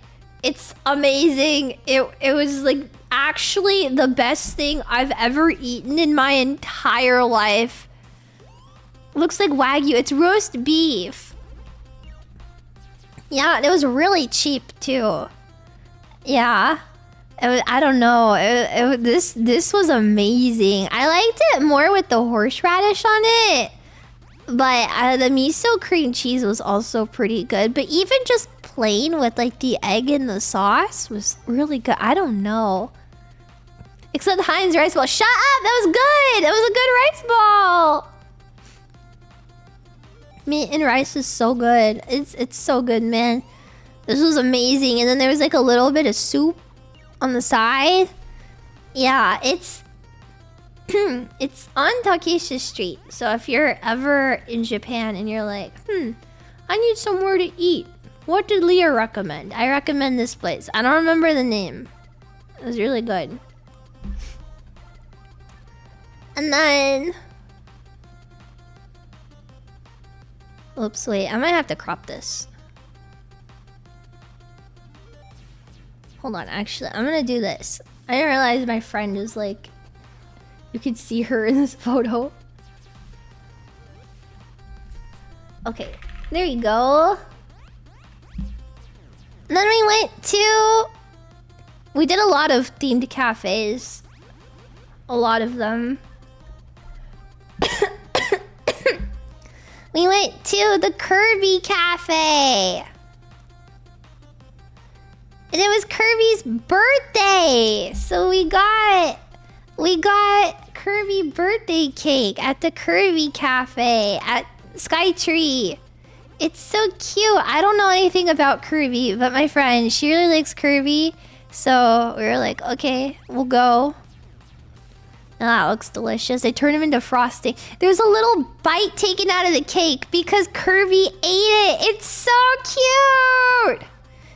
[SPEAKER 1] It's amazing. It was like actually the best thing I've ever eaten in my entire life. Looks like Wagyu. It's roast beef. Yeah, it was really cheap too. Yeah. I don't know. This was amazing. I liked it more with the horseradish on it. But the miso cream cheese was also pretty good. But even just plain with like the egg and the sauce was really good. I don't know. Except Heinz rice ball. Shut up! That was good! That was a good rice ball! Meat and rice is so good. It's so good, man. This was amazing. And then there was like a little bit of soup on the side. Yeah, it's it's on Takeshi Street. So if you're ever in Japan and you're like, I need somewhere to eat, what did Lia recommend? I recommend this place. I don't remember the name. It was really good. And then oops, wait, I might have to crop this. Hold on, actually, I'm gonna do this. I didn't realize my friend is like, you could see her in this photo. Okay, there you go. And then we did a lot of themed cafes. A lot of them. We went to the Kirby Cafe. And it was Kirby's birthday. So we got Kirby birthday cake at the Kirby Cafe at Skytree. It's so cute. I don't know anything about Kirby, but my friend, she really likes Kirby. So we were like, okay, we'll go. Oh, that looks delicious. They turned them into frosting. There's a little bite taken out of the cake because Kirby ate it. It's so cute.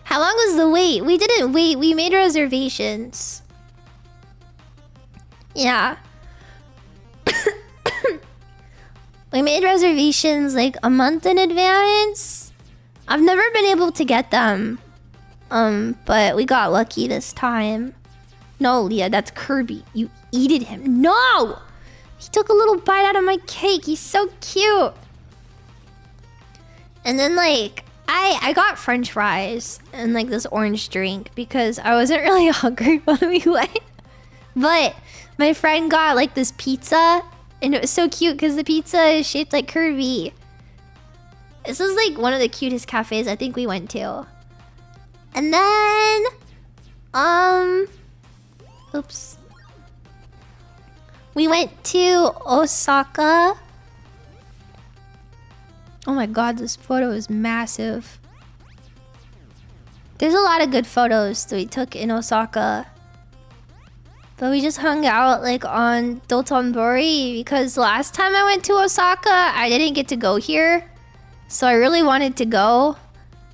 [SPEAKER 1] How long was the wait? We didn't wait. We made reservations. Yeah. We made reservations like a month in advance. I've never been able to get them. But we got lucky this time. No, Leah, that's Kirby. You eated him. No! He took a little bite out of my cake. He's so cute. And then, like, I got french fries and, like, this orange drink because I wasn't really hungry when we went. But my friend got, like, this pizza. And it was so cute because the pizza is shaped like Kirby. This is, like, one of the cutest cafes I think we went to. And then... oops. We went to Osaka. Oh my god, this photo is massive. There's a lot of good photos that we took in Osaka. But we just hung out like on Dotonbori because last time I went to Osaka, I didn't get to go here. So I really wanted to go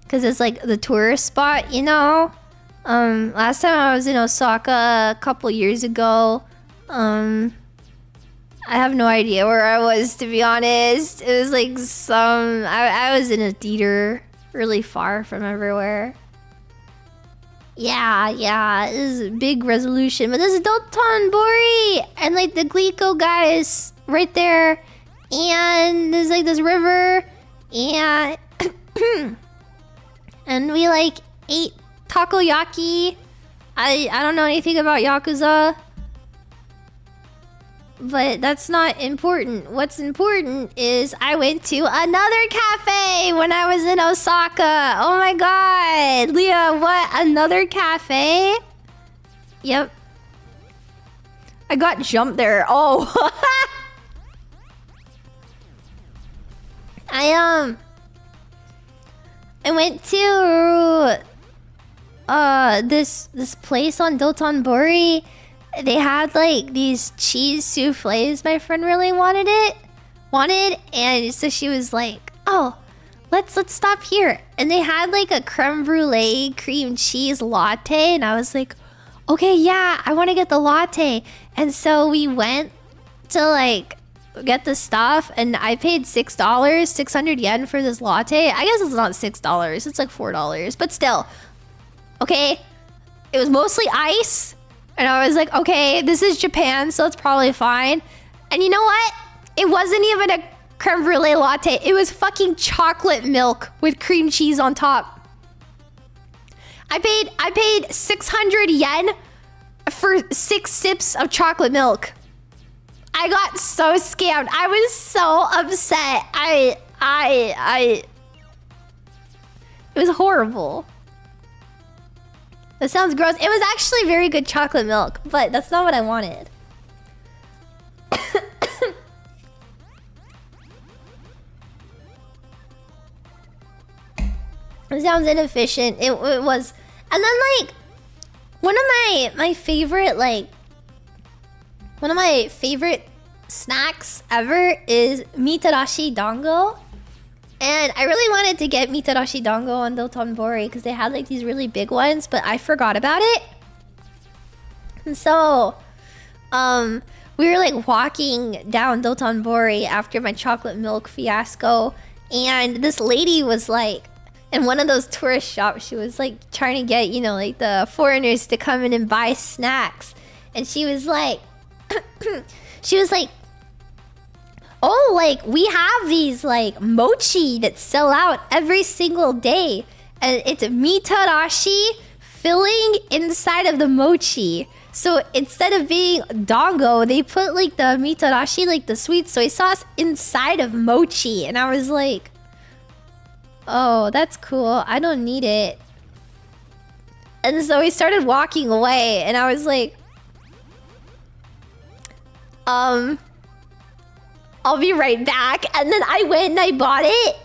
[SPEAKER 1] because it's like the tourist spot, you know? Last time I was in Osaka a couple years ago, I have no idea where I was, to be honest. It was like I was in a theater really far from everywhere. Yeah, this is a big resolution. But this is Dotonbori! And like the Glico guys right there. And there's like this river. And and we like ate takoyaki. I don't know anything about Yakuza. But that's not important. What's important is I went to another cafe when I was in Osaka. Oh my god. Leah, what? Another cafe? Yep. I got jumped there. Oh. I went to this place on Dotonbori. They had like these cheese souffles my friend really wanted, and so she was like, oh, let's stop here. And they had like a creme brulee cream cheese latte, and I was like, okay, yeah, I want to get the latte. And so we went to like get the stuff, and I paid $6, 600 yen for this latte. I guess it's not $6, it's like $4, but still. Okay, it was mostly ice, and I was like, okay, this is Japan, so it's probably fine. And you know what? It wasn't even a creme brulee latte. It was fucking chocolate milk with cream cheese on top. I paid 600 yen for 6 sips of chocolate milk. I got so scammed. I was so upset. It was horrible. That sounds gross. It was actually very good chocolate milk, but that's not what I wanted. It sounds inefficient. It was. And then like one of my favorite snacks ever is mitarashi dango. And I really wanted to get mitarashi dango on Dotonbori because they had like these really big ones, but I forgot about it. And so we were like walking down Dotonbori after my chocolate milk fiasco, and this lady was like, in one of those tourist shops, she was like trying to get, you know, like the foreigners to come in and buy snacks. And she was like, oh, like we have these like mochi that sell out every single day. And it's mitarashi filling inside of the mochi. So instead of being dango, they put like the mitarashi, like the sweet soy sauce, inside of mochi. And I was like, oh, that's cool. I don't need it. And so we started walking away, and I was like, I'll be right back. And then I went and I bought it,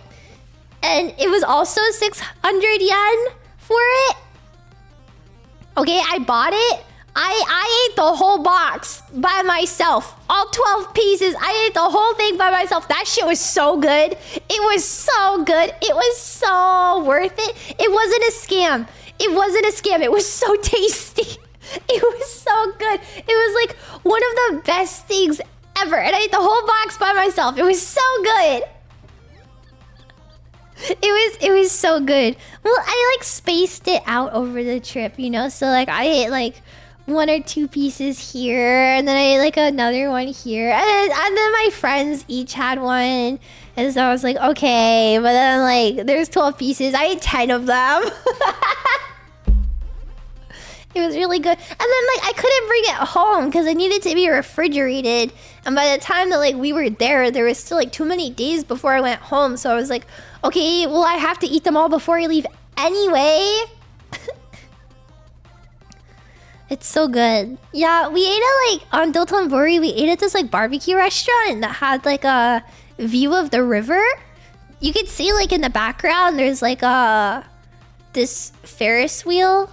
[SPEAKER 1] and it was also 600 yen for it. Okay, I bought it. I ate the whole box by myself. All 12 pieces. I ate the whole thing by myself. That shit was so good. It was so good. It was so worth it. It wasn't a scam. It wasn't a scam. It was so tasty. It was so good. It was like one of the best things ever. And I ate the whole box by myself. It was so good. It was so good. Well, I like spaced it out over the trip, you know? So like I ate like 1 or 2 pieces here, and then I ate like another one here, and then my friends each had one, and so I was like, okay, but then like there's 12 pieces. I ate 10 of them. It was really good. And then like I couldn't bring it home because it needed to be refrigerated, and by the time that like we were there was still like too many days before I went home. So I was like, okay, well I have to eat them all before I leave anyway. It's so good. Yeah, we ate it like on Dotonbori. We ate at this like barbecue restaurant that had like a view of the river. You could see like in the background there's like this Ferris wheel,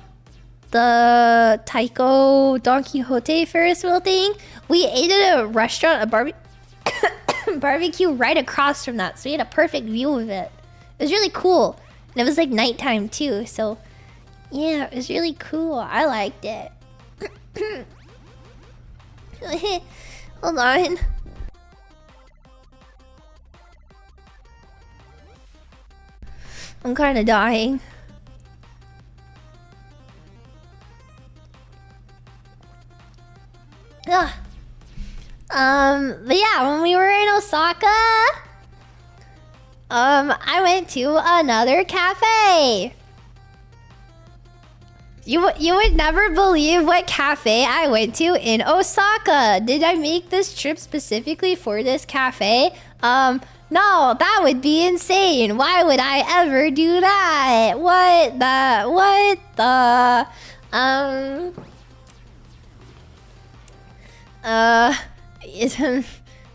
[SPEAKER 1] the Taiko Don Quixote Ferris wheel thing. We ate at a restaurant, a barbecue right across from that, so we had a perfect view of it. It was really cool, and it was like nighttime too. So yeah, it was really cool. I liked it. Hold on. I'm kind of dying. Ugh. But yeah, when we were in Osaka, I went to another cafe. You would never believe what cafe I went to in Osaka. Did I make this trip specifically for this cafe? No, that would be insane. Why would I ever do that? What the?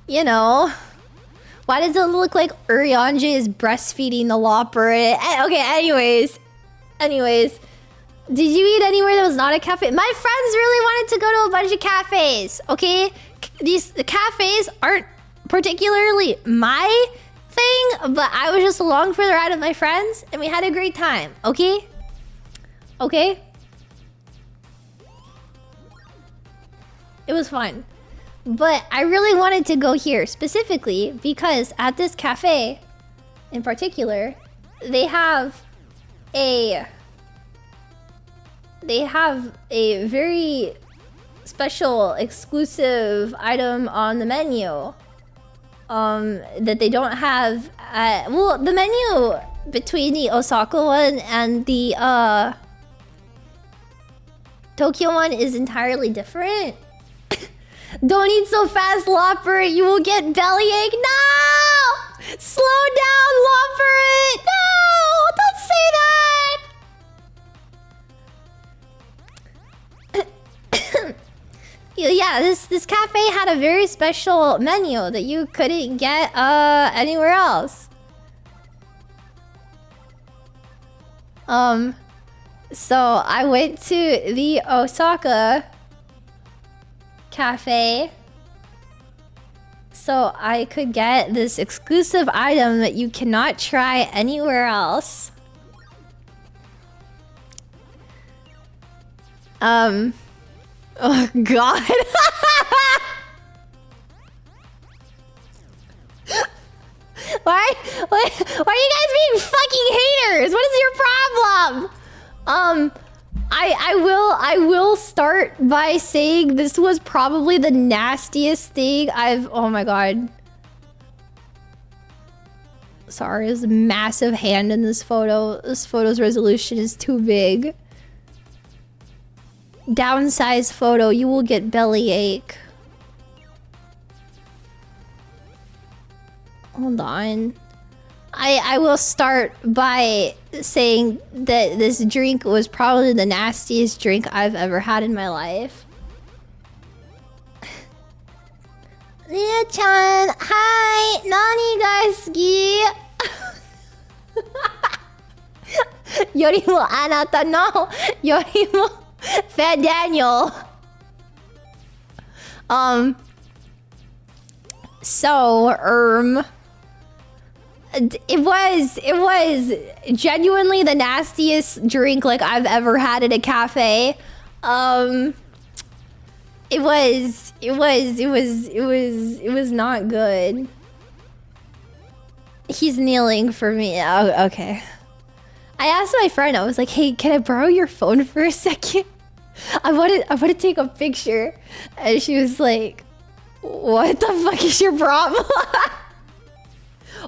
[SPEAKER 1] You know,
[SPEAKER 2] Why does it look like Urianje is breastfeeding the Lopper? Okay, anyways. Did you eat anywhere that was not a cafe? My friends really wanted to go to a bunch of cafes, okay? These cafes aren't particularly my thing, but I was just along for the ride with my friends, and we had a great time, okay? Okay? It was fun. But I really wanted to go here specifically because at this cafe in particular, they have a very special exclusive item on the menu that they don't have at, well, the menu between the Osaka one and the Tokyo one is entirely different. Don't eat so fast, Lopper. You will get bellyache. No! Slow down, Lopper. No! Don't say that. Yeah, this cafe had a very special menu that you couldn't get anywhere else. So I went to the Osaka cafe so I could get this exclusive item that you cannot try anywhere else. Oh god. Why are you guys being fucking haters? What is your problem? I will start by saying this was probably the nastiest thing I've... Oh my god. Sorry, there's a massive hand in this photo. This photo's resolution is too big. Downsize photo, you will get bellyache. Hold on. I will start by saying that this drink was probably the nastiest drink I've ever had in my life. Lia-chan, hi! Nani ga suki? Yorimo anata no yorimo Fat Daniel. It was genuinely the nastiest drink like I've ever had at a cafe. It was not good. He's kneeling for me. Oh, okay. I asked my friend, I was like, hey, can I borrow your phone for a second? I want to take a picture. And she was like, what the fuck is your problem?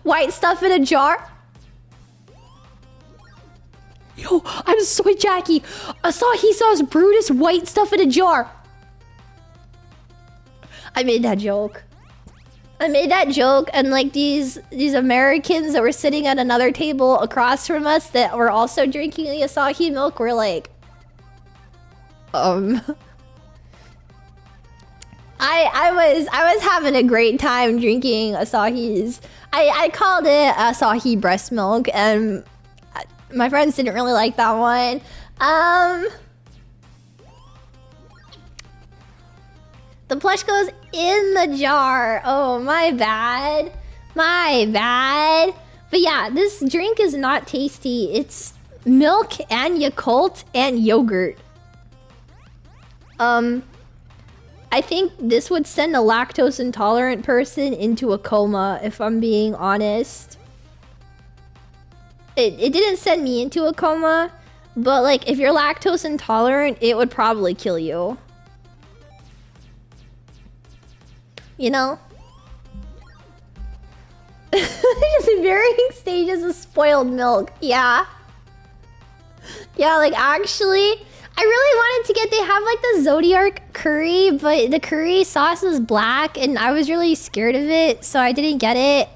[SPEAKER 2] White stuff in a jar? Yo, I'm soy Jackie. Asahi sauce Brutus white stuff in a jar. I made that joke. And like these Americans that were sitting at another table across from us that were also drinking the Asahi milk were like, I was having a great time drinking Asahi's. I called it Asahi breast milk, and my friends didn't really like that one. The plush goes in the jar. Oh, my bad. My bad. But yeah, this drink is not tasty. It's milk and Yakult and yogurt. I think this would send a lactose intolerant person into a coma, if I'm being honest. It didn't send me into a coma, but like if you're lactose intolerant, it would probably kill you. You know? Just in varying stages of spoiled milk. Yeah. Yeah, like actually, I really wanted to get, they have like the Zodiac curry, but the curry sauce is black and I was really scared of it, so I didn't get it.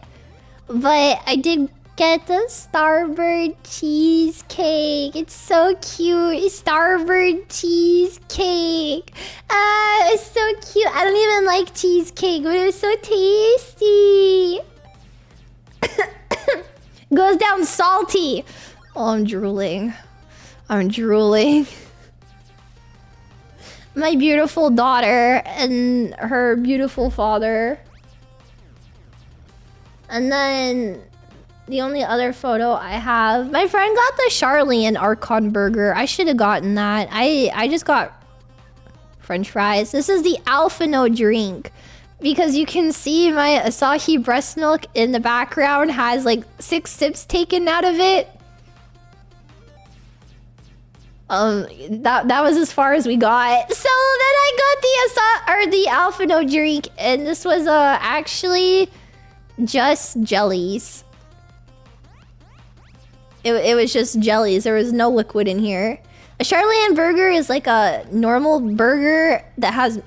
[SPEAKER 2] But I did get the Starbird cheesecake. It's so cute. Starbird cheesecake. It's so cute. I don't even like cheesecake, but it was so tasty. Goes down salty. Oh, I'm drooling. I'm drooling. My beautiful daughter and her beautiful father. And then the only other photo I have, my friend got the Charlie and Archon burger. I should have gotten that. I just got French fries. This is the Alphino drink. Because you can see my Asahi breast milk in the background has like 6 sips taken out of it. That was as far as we got. So then I got the Alphino drink, and this was actually just jellies. It was just jellies. There was no liquid in here. A Charlene burger is like a normal burger that has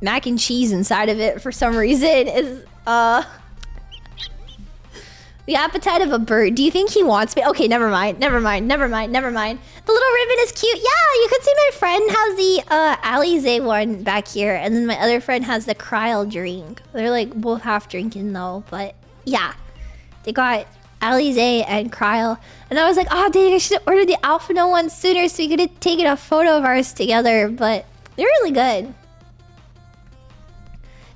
[SPEAKER 2] mac and cheese inside of it for some reason. Is the appetite of a bird. Do you think he wants me? Okay, never mind. The little ribbon is cute. Yeah, you can see my friend has the Alize one back here, and then my other friend has the Kryl drink. They're like both half drinking though, but yeah. They got Alize and Kryl. And I was like, oh dang, I should have ordered the Alphino one sooner so we could have taken a photo of ours together, but they're really good.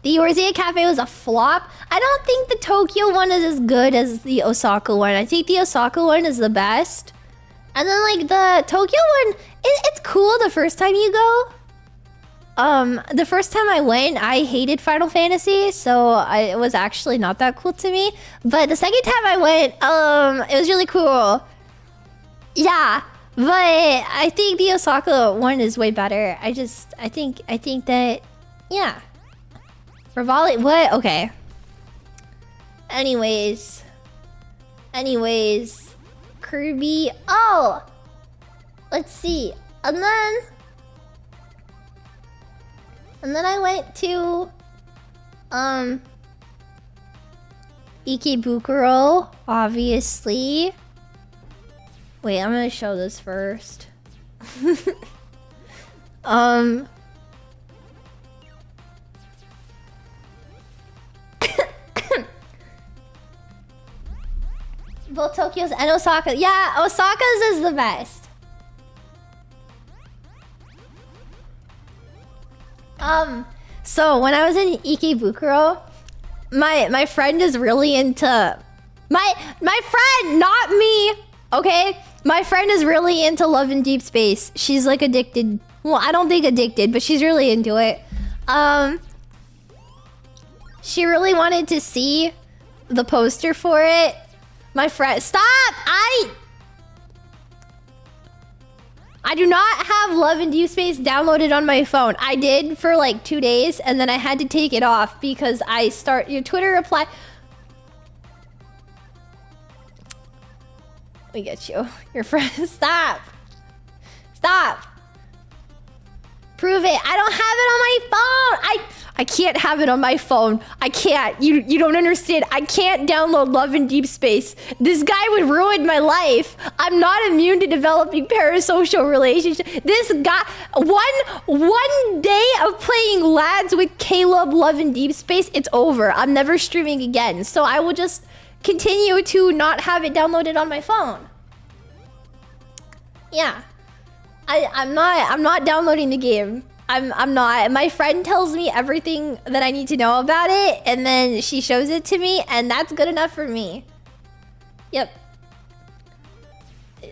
[SPEAKER 2] The Yorziya Cafe was a flop. I don't think the Tokyo one is as good as the Osaka one. I think the Osaka one is the best. And then like the Tokyo one, it's cool the first time you go. The first time I went, I hated Final Fantasy, so it was actually not that cool to me. But the second time I went, it was really cool. Yeah, but I think the Osaka one is way better. I think that, yeah. Rivali, what? Okay. Anyways, Kirby. Oh, let's see. And then I went to Ikebukuro, obviously. Wait, I'm gonna show this first. Both Tokyo's and Osaka. Yeah, Osaka's is the best. So when I was in Ikebukuro, my friend is really into my friend, not me. Okay? My friend is really into Love in Deep Space. She's like addicted. Well, I don't think addicted, but she's really into it. She really wanted to see the poster for it. My friend, stop! I do not have Love in Deep Space downloaded on my phone. I did for like 2 days, and then I had to take it off because your Twitter reply. We get you. Your friend, stop. Prove it. I don't have it on my phone. I can't have it on my phone. I can't. You don't understand. I can't download Love in Deep Space. This guy would ruin my life. I'm not immune to developing parasocial relationships. This guy, one day of playing lads with Caleb Love in Deep Space, it's over. I'm never streaming again. So I will just continue to not have it downloaded on my phone. Yeah. I'm not downloading the game. I'm not. My friend tells me everything that I need to know about it, and then she shows it to me, and that's good enough for me. Yep.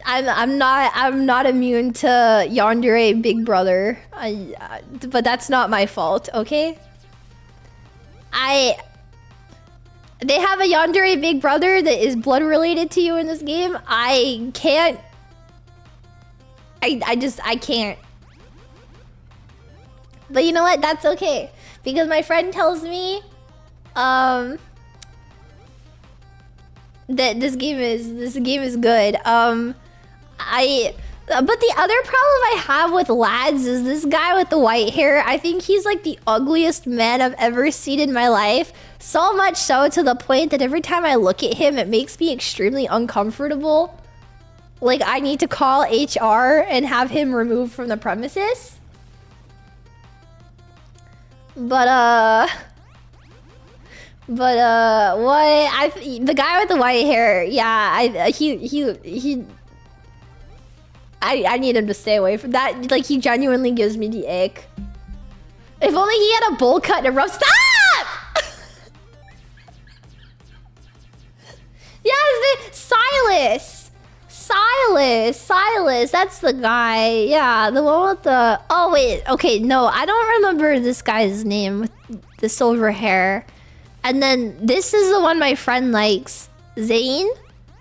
[SPEAKER 2] I'm not immune to yandere Big Brother. But that's not my fault, okay? They have a yandere Big Brother that is blood related to you in this game. I can't. I can't. But you know what? That's okay. Because my friend tells me that this game is good. But the other problem I have with lads is this guy with the white hair. I think he's like the ugliest man I've ever seen in my life. So much so to the point that every time I look at him, it makes me extremely uncomfortable. Like, I need to call HR and have him removed from the premises. But But what the guy with the white hair, yeah, I need him to stay away from that. Like, he genuinely gives me the ick. If only he had a bowl cut and a rough stop. Yeah, Silas, that's the guy. Yeah, the one with the... Oh, wait. Okay, no, I don't remember this guy's name with the silver hair. And then this is the one my friend likes, Zane.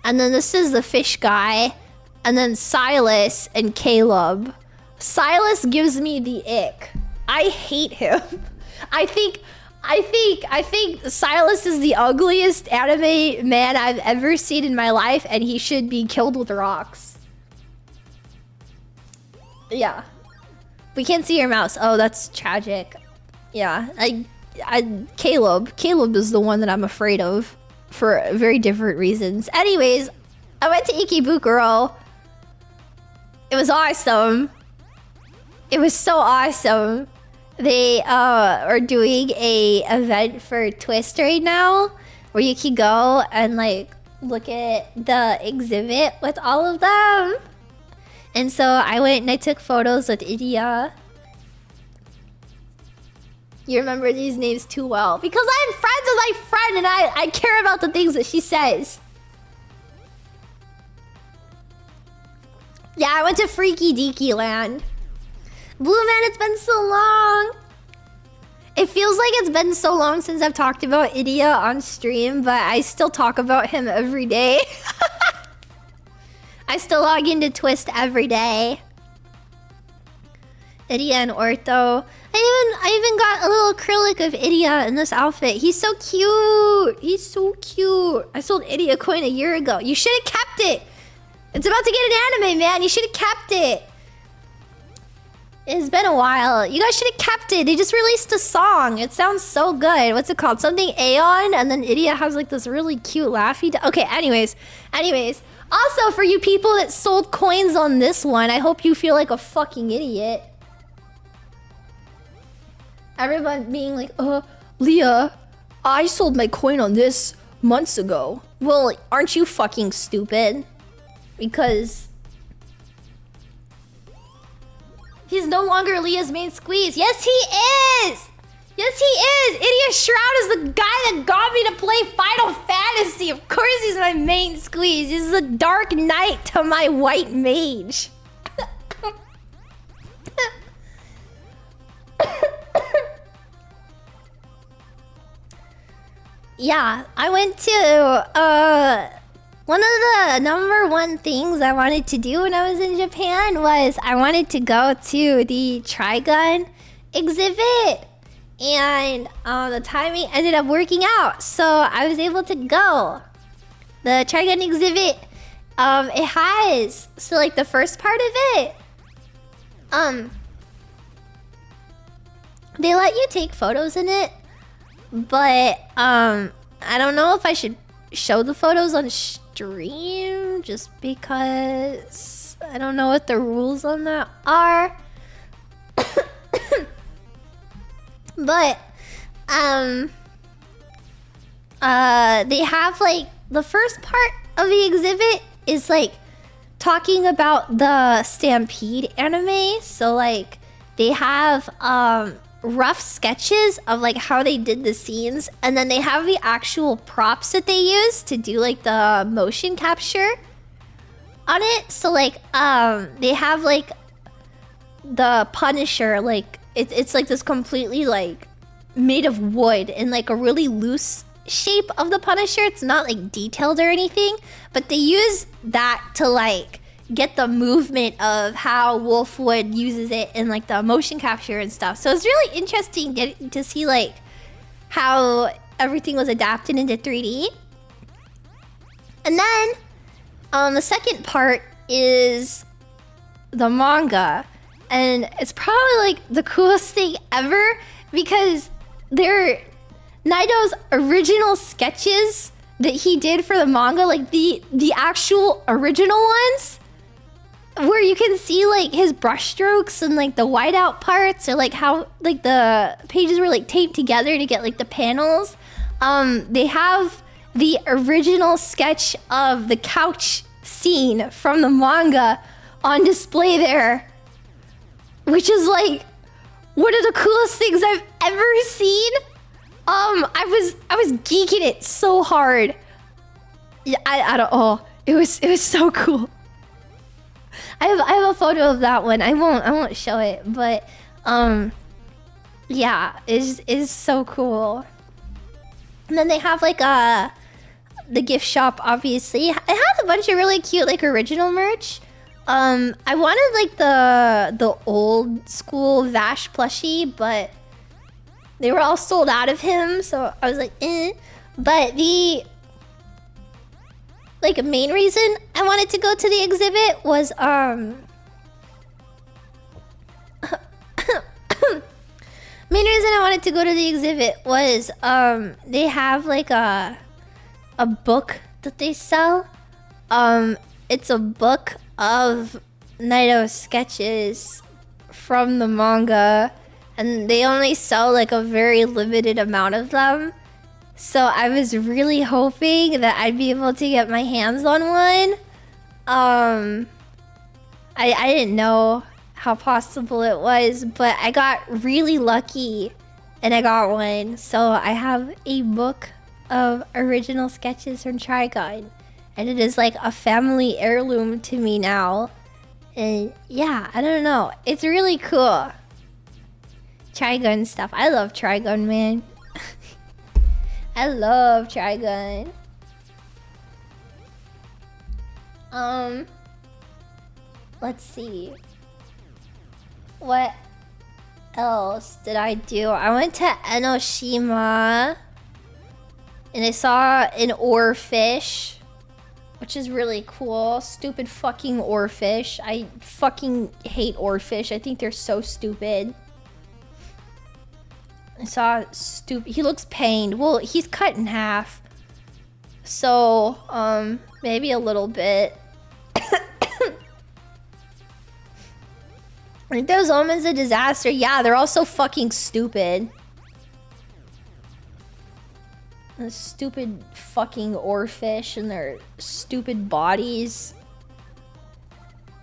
[SPEAKER 2] And then this is the fish guy. And then Silas and Caleb. Silas gives me the ick. I hate him. I think Silas is the ugliest anime man I've ever seen in my life, and he should be killed with rocks. Yeah. We can't see your mouse. Oh, that's tragic. Yeah. Caleb is the one that I'm afraid of for very different reasons. Anyways, I went to Ikebukuro. It was awesome. It was so awesome. They are doing a event for Twist right now where you can go and like look at the exhibit with all of them. And so I went and I took photos with Idia. You remember these names too well because I'm friends with my friend and I care about the things that she says. Yeah, I went to Freaky Deaky Land. Blue Man, it's been so long. It feels like it's been so long since I've talked about Idia on stream, but I still talk about him every day. I still log into Twist every day. Idia and Ortho. I even got a little acrylic of Idia in this outfit. He's so cute. He's so cute. I sold Idia a coin a year ago. You should have kept it. It's about to get an anime, man. You should have kept it. It's been a while. You guys should have kept it. They just released a song. It sounds so good. What's it called? Something Aeon, and then Idia has like this really cute laughy. Okay, anyways. Also, for you people that sold coins on this one, I hope you feel like a fucking idiot. Everyone being like, Leah, I sold my coin on this months ago. Well, aren't you fucking stupid? Because he's no longer Leah's main squeeze. Yes, he is! Yes, he is! Idia Shroud is the guy that got me to play Final Fantasy. Of course he's my main squeeze. He's the Dark Knight to my White Mage. Yeah, I went to, one of the number one things I wanted to do when I was in Japan was I wanted to go to the Trigun exhibit. And the timing ended up working out, so I was able to go. The Trigun exhibit, it has, so like the first part of it, they let you take photos in it, but I don't know if I should show the photos on stream just because I don't know what the rules on that are. But they have like the first part of the exhibit is like talking about the Stampede anime. So like they have rough sketches of like how they did the scenes, and then they have the actual props that they use to do like the motion capture on it. So like they have like the Punisher, like it's like this completely like made of wood and like a really loose shape of the Punisher. It's not like detailed or anything, but they use that to like get the movement of how Wolfwood uses it in like the motion capture and stuff. So it's really interesting getting to see like how everything was adapted into 3D. And then the second part is the manga. And it's probably like the coolest thing ever because they're Naito's original sketches that he did for the manga, like the actual original ones, where you can see like his brushstrokes and like the whiteout parts, or like how like the pages were like taped together to get like the panels. they have the original sketch of the couch scene from the manga on display there, which is like one of the coolest things I've ever seen. I was geeking it so hard. Yeah, I don't. Oh, it was so cool. I have a photo of that one. I won't show it, but yeah, it's so cool. And then they have like the gift shop. Obviously, it has a bunch of really cute like original merch. I wanted like the old school Vash plushie, but they were all sold out of him, so I was like, eh. But the like main reason I wanted to go to the exhibit was main reason I wanted to go to the exhibit was they have like a book that they sell. It's a book of Naito's sketches from the manga, and they only sell like a very limited amount of them. So I was really hoping that I'd be able to get my hands on one. I didn't know how possible it was, but I got really lucky and I got one. So I have a book of original sketches from Trigun, and it is like a family heirloom to me now. And yeah, I don't know, it's really cool. Trigun stuff. I love Trigun, man. I love Trigun. Let's see. What else did I do? I went to Enoshima and I saw an oarfish, which is really cool. Stupid fucking oarfish. I fucking hate oarfish. I think they're so stupid. I saw he looks pained. Well, he's cut in half. So, maybe a little bit. Like those omens of disaster. Yeah, they're all so fucking stupid. The stupid fucking oarfish and their stupid bodies.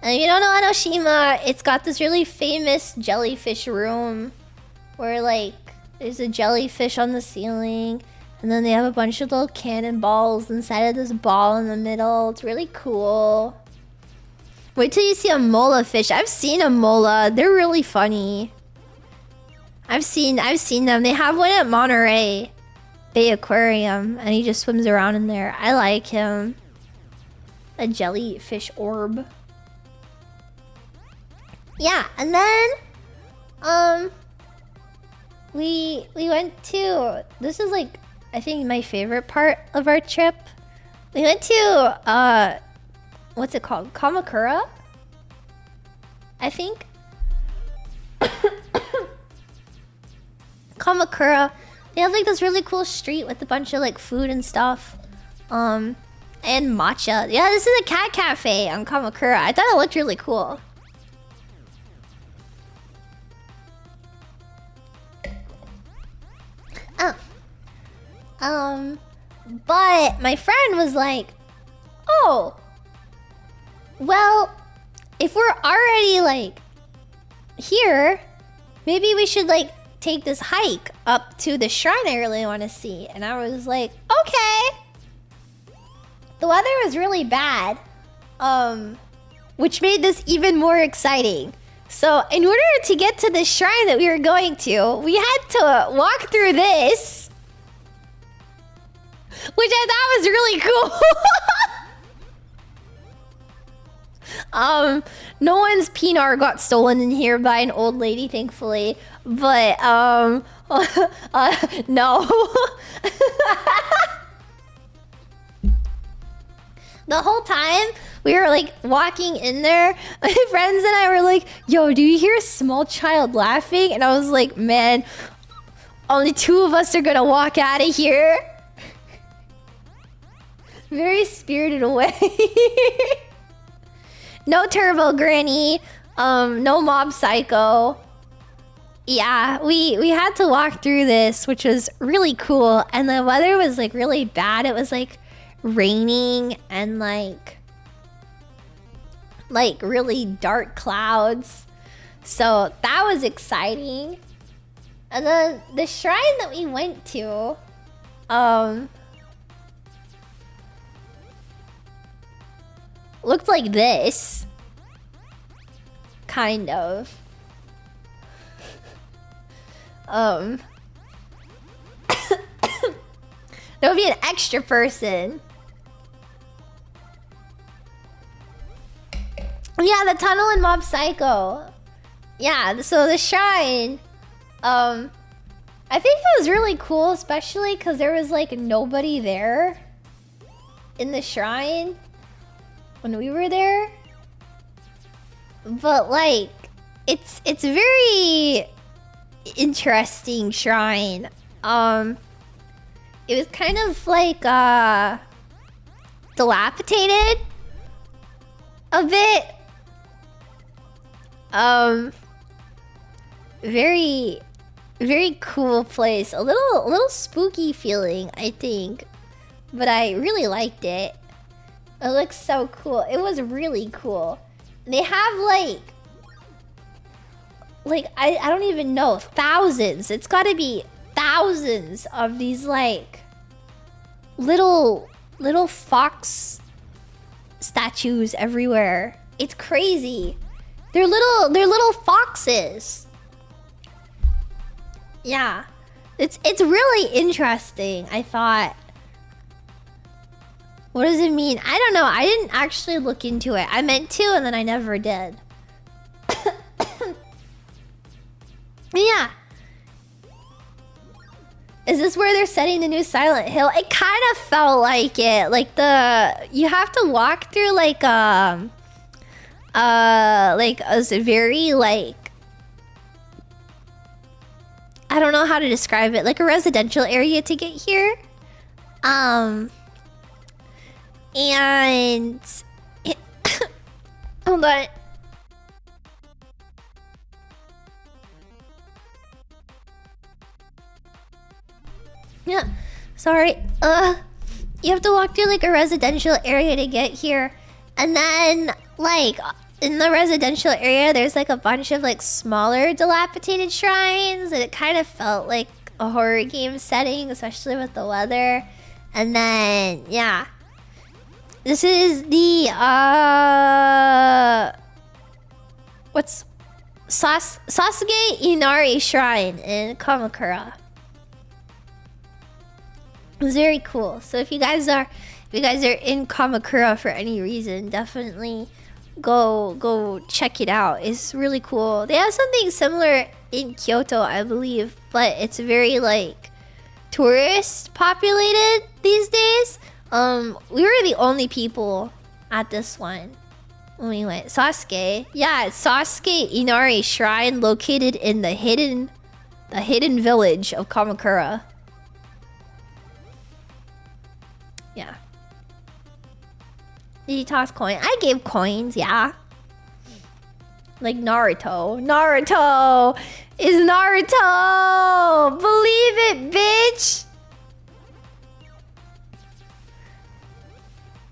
[SPEAKER 2] And if you don't know Enoshima, it's got this really famous jellyfish room where like there's a jellyfish on the ceiling, and then they have a bunch of little cannonballs inside of this ball in the middle. It's really cool. Wait till you see a mola fish. I've seen a mola. They're really funny. I've seen them. They have one at Monterey Bay Aquarium, and he just swims around in there. I like him. A jellyfish orb. Yeah, and then we went to, this is like I think my favorite part of our trip. We went to what's it called? Kamakura? I think. Kamakura. They have like this really cool street with a bunch of like food and stuff. And matcha. Yeah, this is a cat cafe on Kamakura. I thought it looked really cool. But my friend was like, oh, well, if we're already like here, maybe we should like take this hike up to the shrine I really want to see. And I was like, okay. The weather was really bad, which made this even more exciting. So in order to get to the shrine that we were going to, we had to walk through this, which I thought was really cool. No one's Pinar got stolen in here by an old lady, thankfully. But, no. The whole time we were like walking in there, my friends and I were like, yo, do you hear a small child laughing? And I was like, man, only 2 of us are gonna walk out of here. Very spirited away. No Turbo Granny, no Mob Psycho.
[SPEAKER 1] Yeah, we had to walk through this, which was really cool, and the weather was like really bad. It was like raining and like really dark clouds. So that was exciting. And then the shrine that we went to, looked like this. Kind of. There would be an extra person. Yeah, the tunnel in Mob Psycho. Yeah, so the shrine, I think it was really cool, especially because there was like nobody there in the shrine when we were there. But like, it's a very interesting shrine. It was kind of like dilapidated a bit. Very, very cool place. A little spooky feeling, I think, but I really liked it. It looks so cool. It was really cool. They have like I don't even know, thousands. It's got to be thousands of these like little fox statues everywhere. It's crazy. They're little foxes. Yeah. It's really interesting, I thought. What does it mean? I don't know. I didn't actually look into it. I meant to, and then I never did. Yeah. Is this where they're setting the new Silent Hill? It kind of felt like it. Like you have to walk through like a very like, I don't know how to describe it, like a residential area to get here. And hold on. Yeah, sorry. You have to walk through like a residential area to get here, and then like in the residential area, there's like a bunch of like smaller dilapidated shrines, and it kind of felt like a horror game setting, especially with the weather. And then yeah, this is the what's Sasuke Inari Shrine in Kamakura. It's very cool. So if you guys are in Kamakura for any reason, definitely go check it out. It's really cool. They have something similar in Kyoto, I believe, but it's very like tourist populated these days. We were the only people at this one when we went. Sasuke. Yeah, it's Sasuke Inari Shrine located in the hidden village of Kamakura. Yeah. Did you toss coin? I gave coins, yeah. Like Naruto. Naruto is Naruto! Believe it, bitch!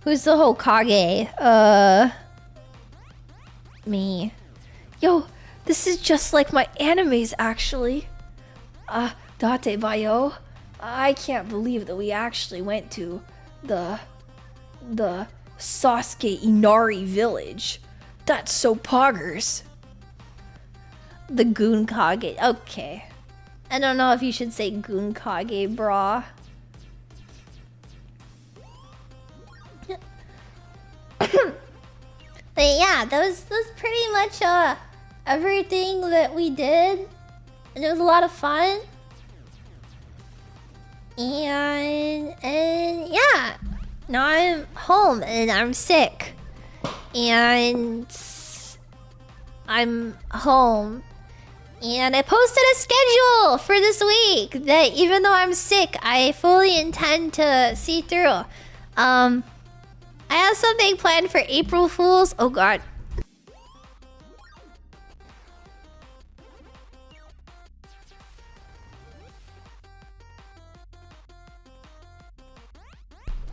[SPEAKER 1] Who's the Hokage? Me. Yo, this is just like my animes, actually. Date Bayo. I can't believe that we actually went to the Sasuke Inari village. That's so poggers. The Goonkage. Okay. I don't know if you should say Goonkage, brah. But yeah, that was pretty much everything that we did. And it was a lot of fun. And yeah, now I'm home and I'm sick, and I'm home, and I posted a schedule for this week that even though I'm sick, I fully intend to see through. I have something planned for April Fools. Oh god.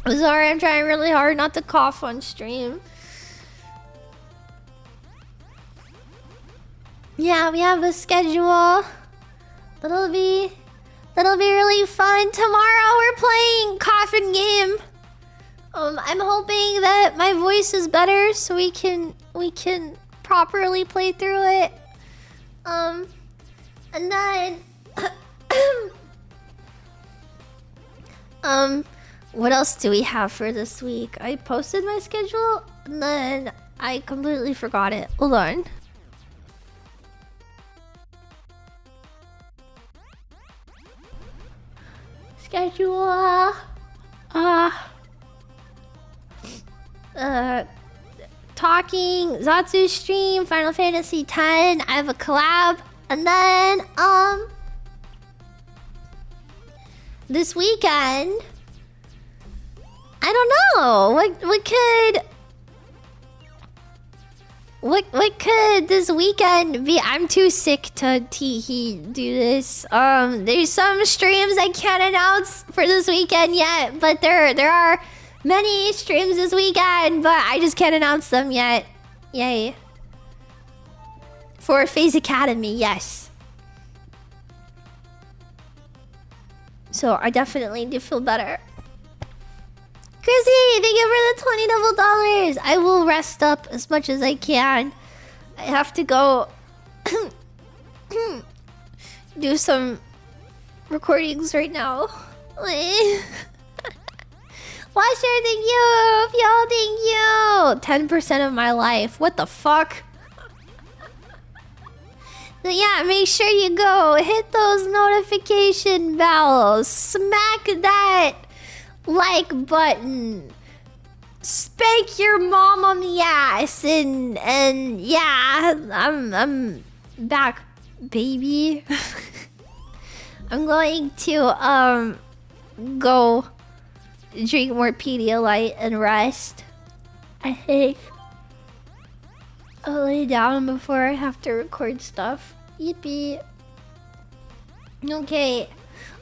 [SPEAKER 1] I'm sorry, I'm trying really hard not to cough on stream. Yeah, we have a schedule. That'll be really fun. Tomorrow we're playing Coffin Game. I'm hoping that my voice is better so we can properly play through it. And then what else do we have for this week? I posted my schedule and then I completely forgot it. Hold on. Schedule. Talking Zatsu stream, Final Fantasy X. I have a collab, and then this weekend, I don't know what could this weekend be? I'm too sick to do this. There's some streams I can't announce for this weekend yet, but there are many streams this weekend, but I just can't announce them yet. Yay. For FaZe Academy, yes. So I definitely do feel better. Chrissy, thank you for the $20 double dollars. I will rest up as much as I can. I have to go do some recordings right now. Washer, thank you! Yo, thank you! 10% of my life. What the fuck? So yeah, make sure you go hit those notification bells. Smack that like button. Spank your mom on the ass and yeah, I'm back, baby. I'm going to go drink more Pedialyte and rest. I think I'll lay down before I have to record stuff. Yippee. Okay.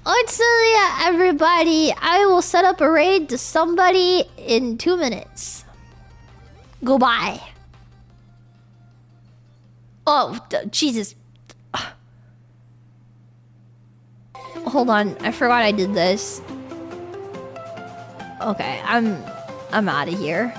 [SPEAKER 1] Otsuya, everybody. I will set up a raid to somebody in 2 minutes. Goodbye. Oh, Jesus. Hold on. I forgot I did this. Okay, I'm out of here.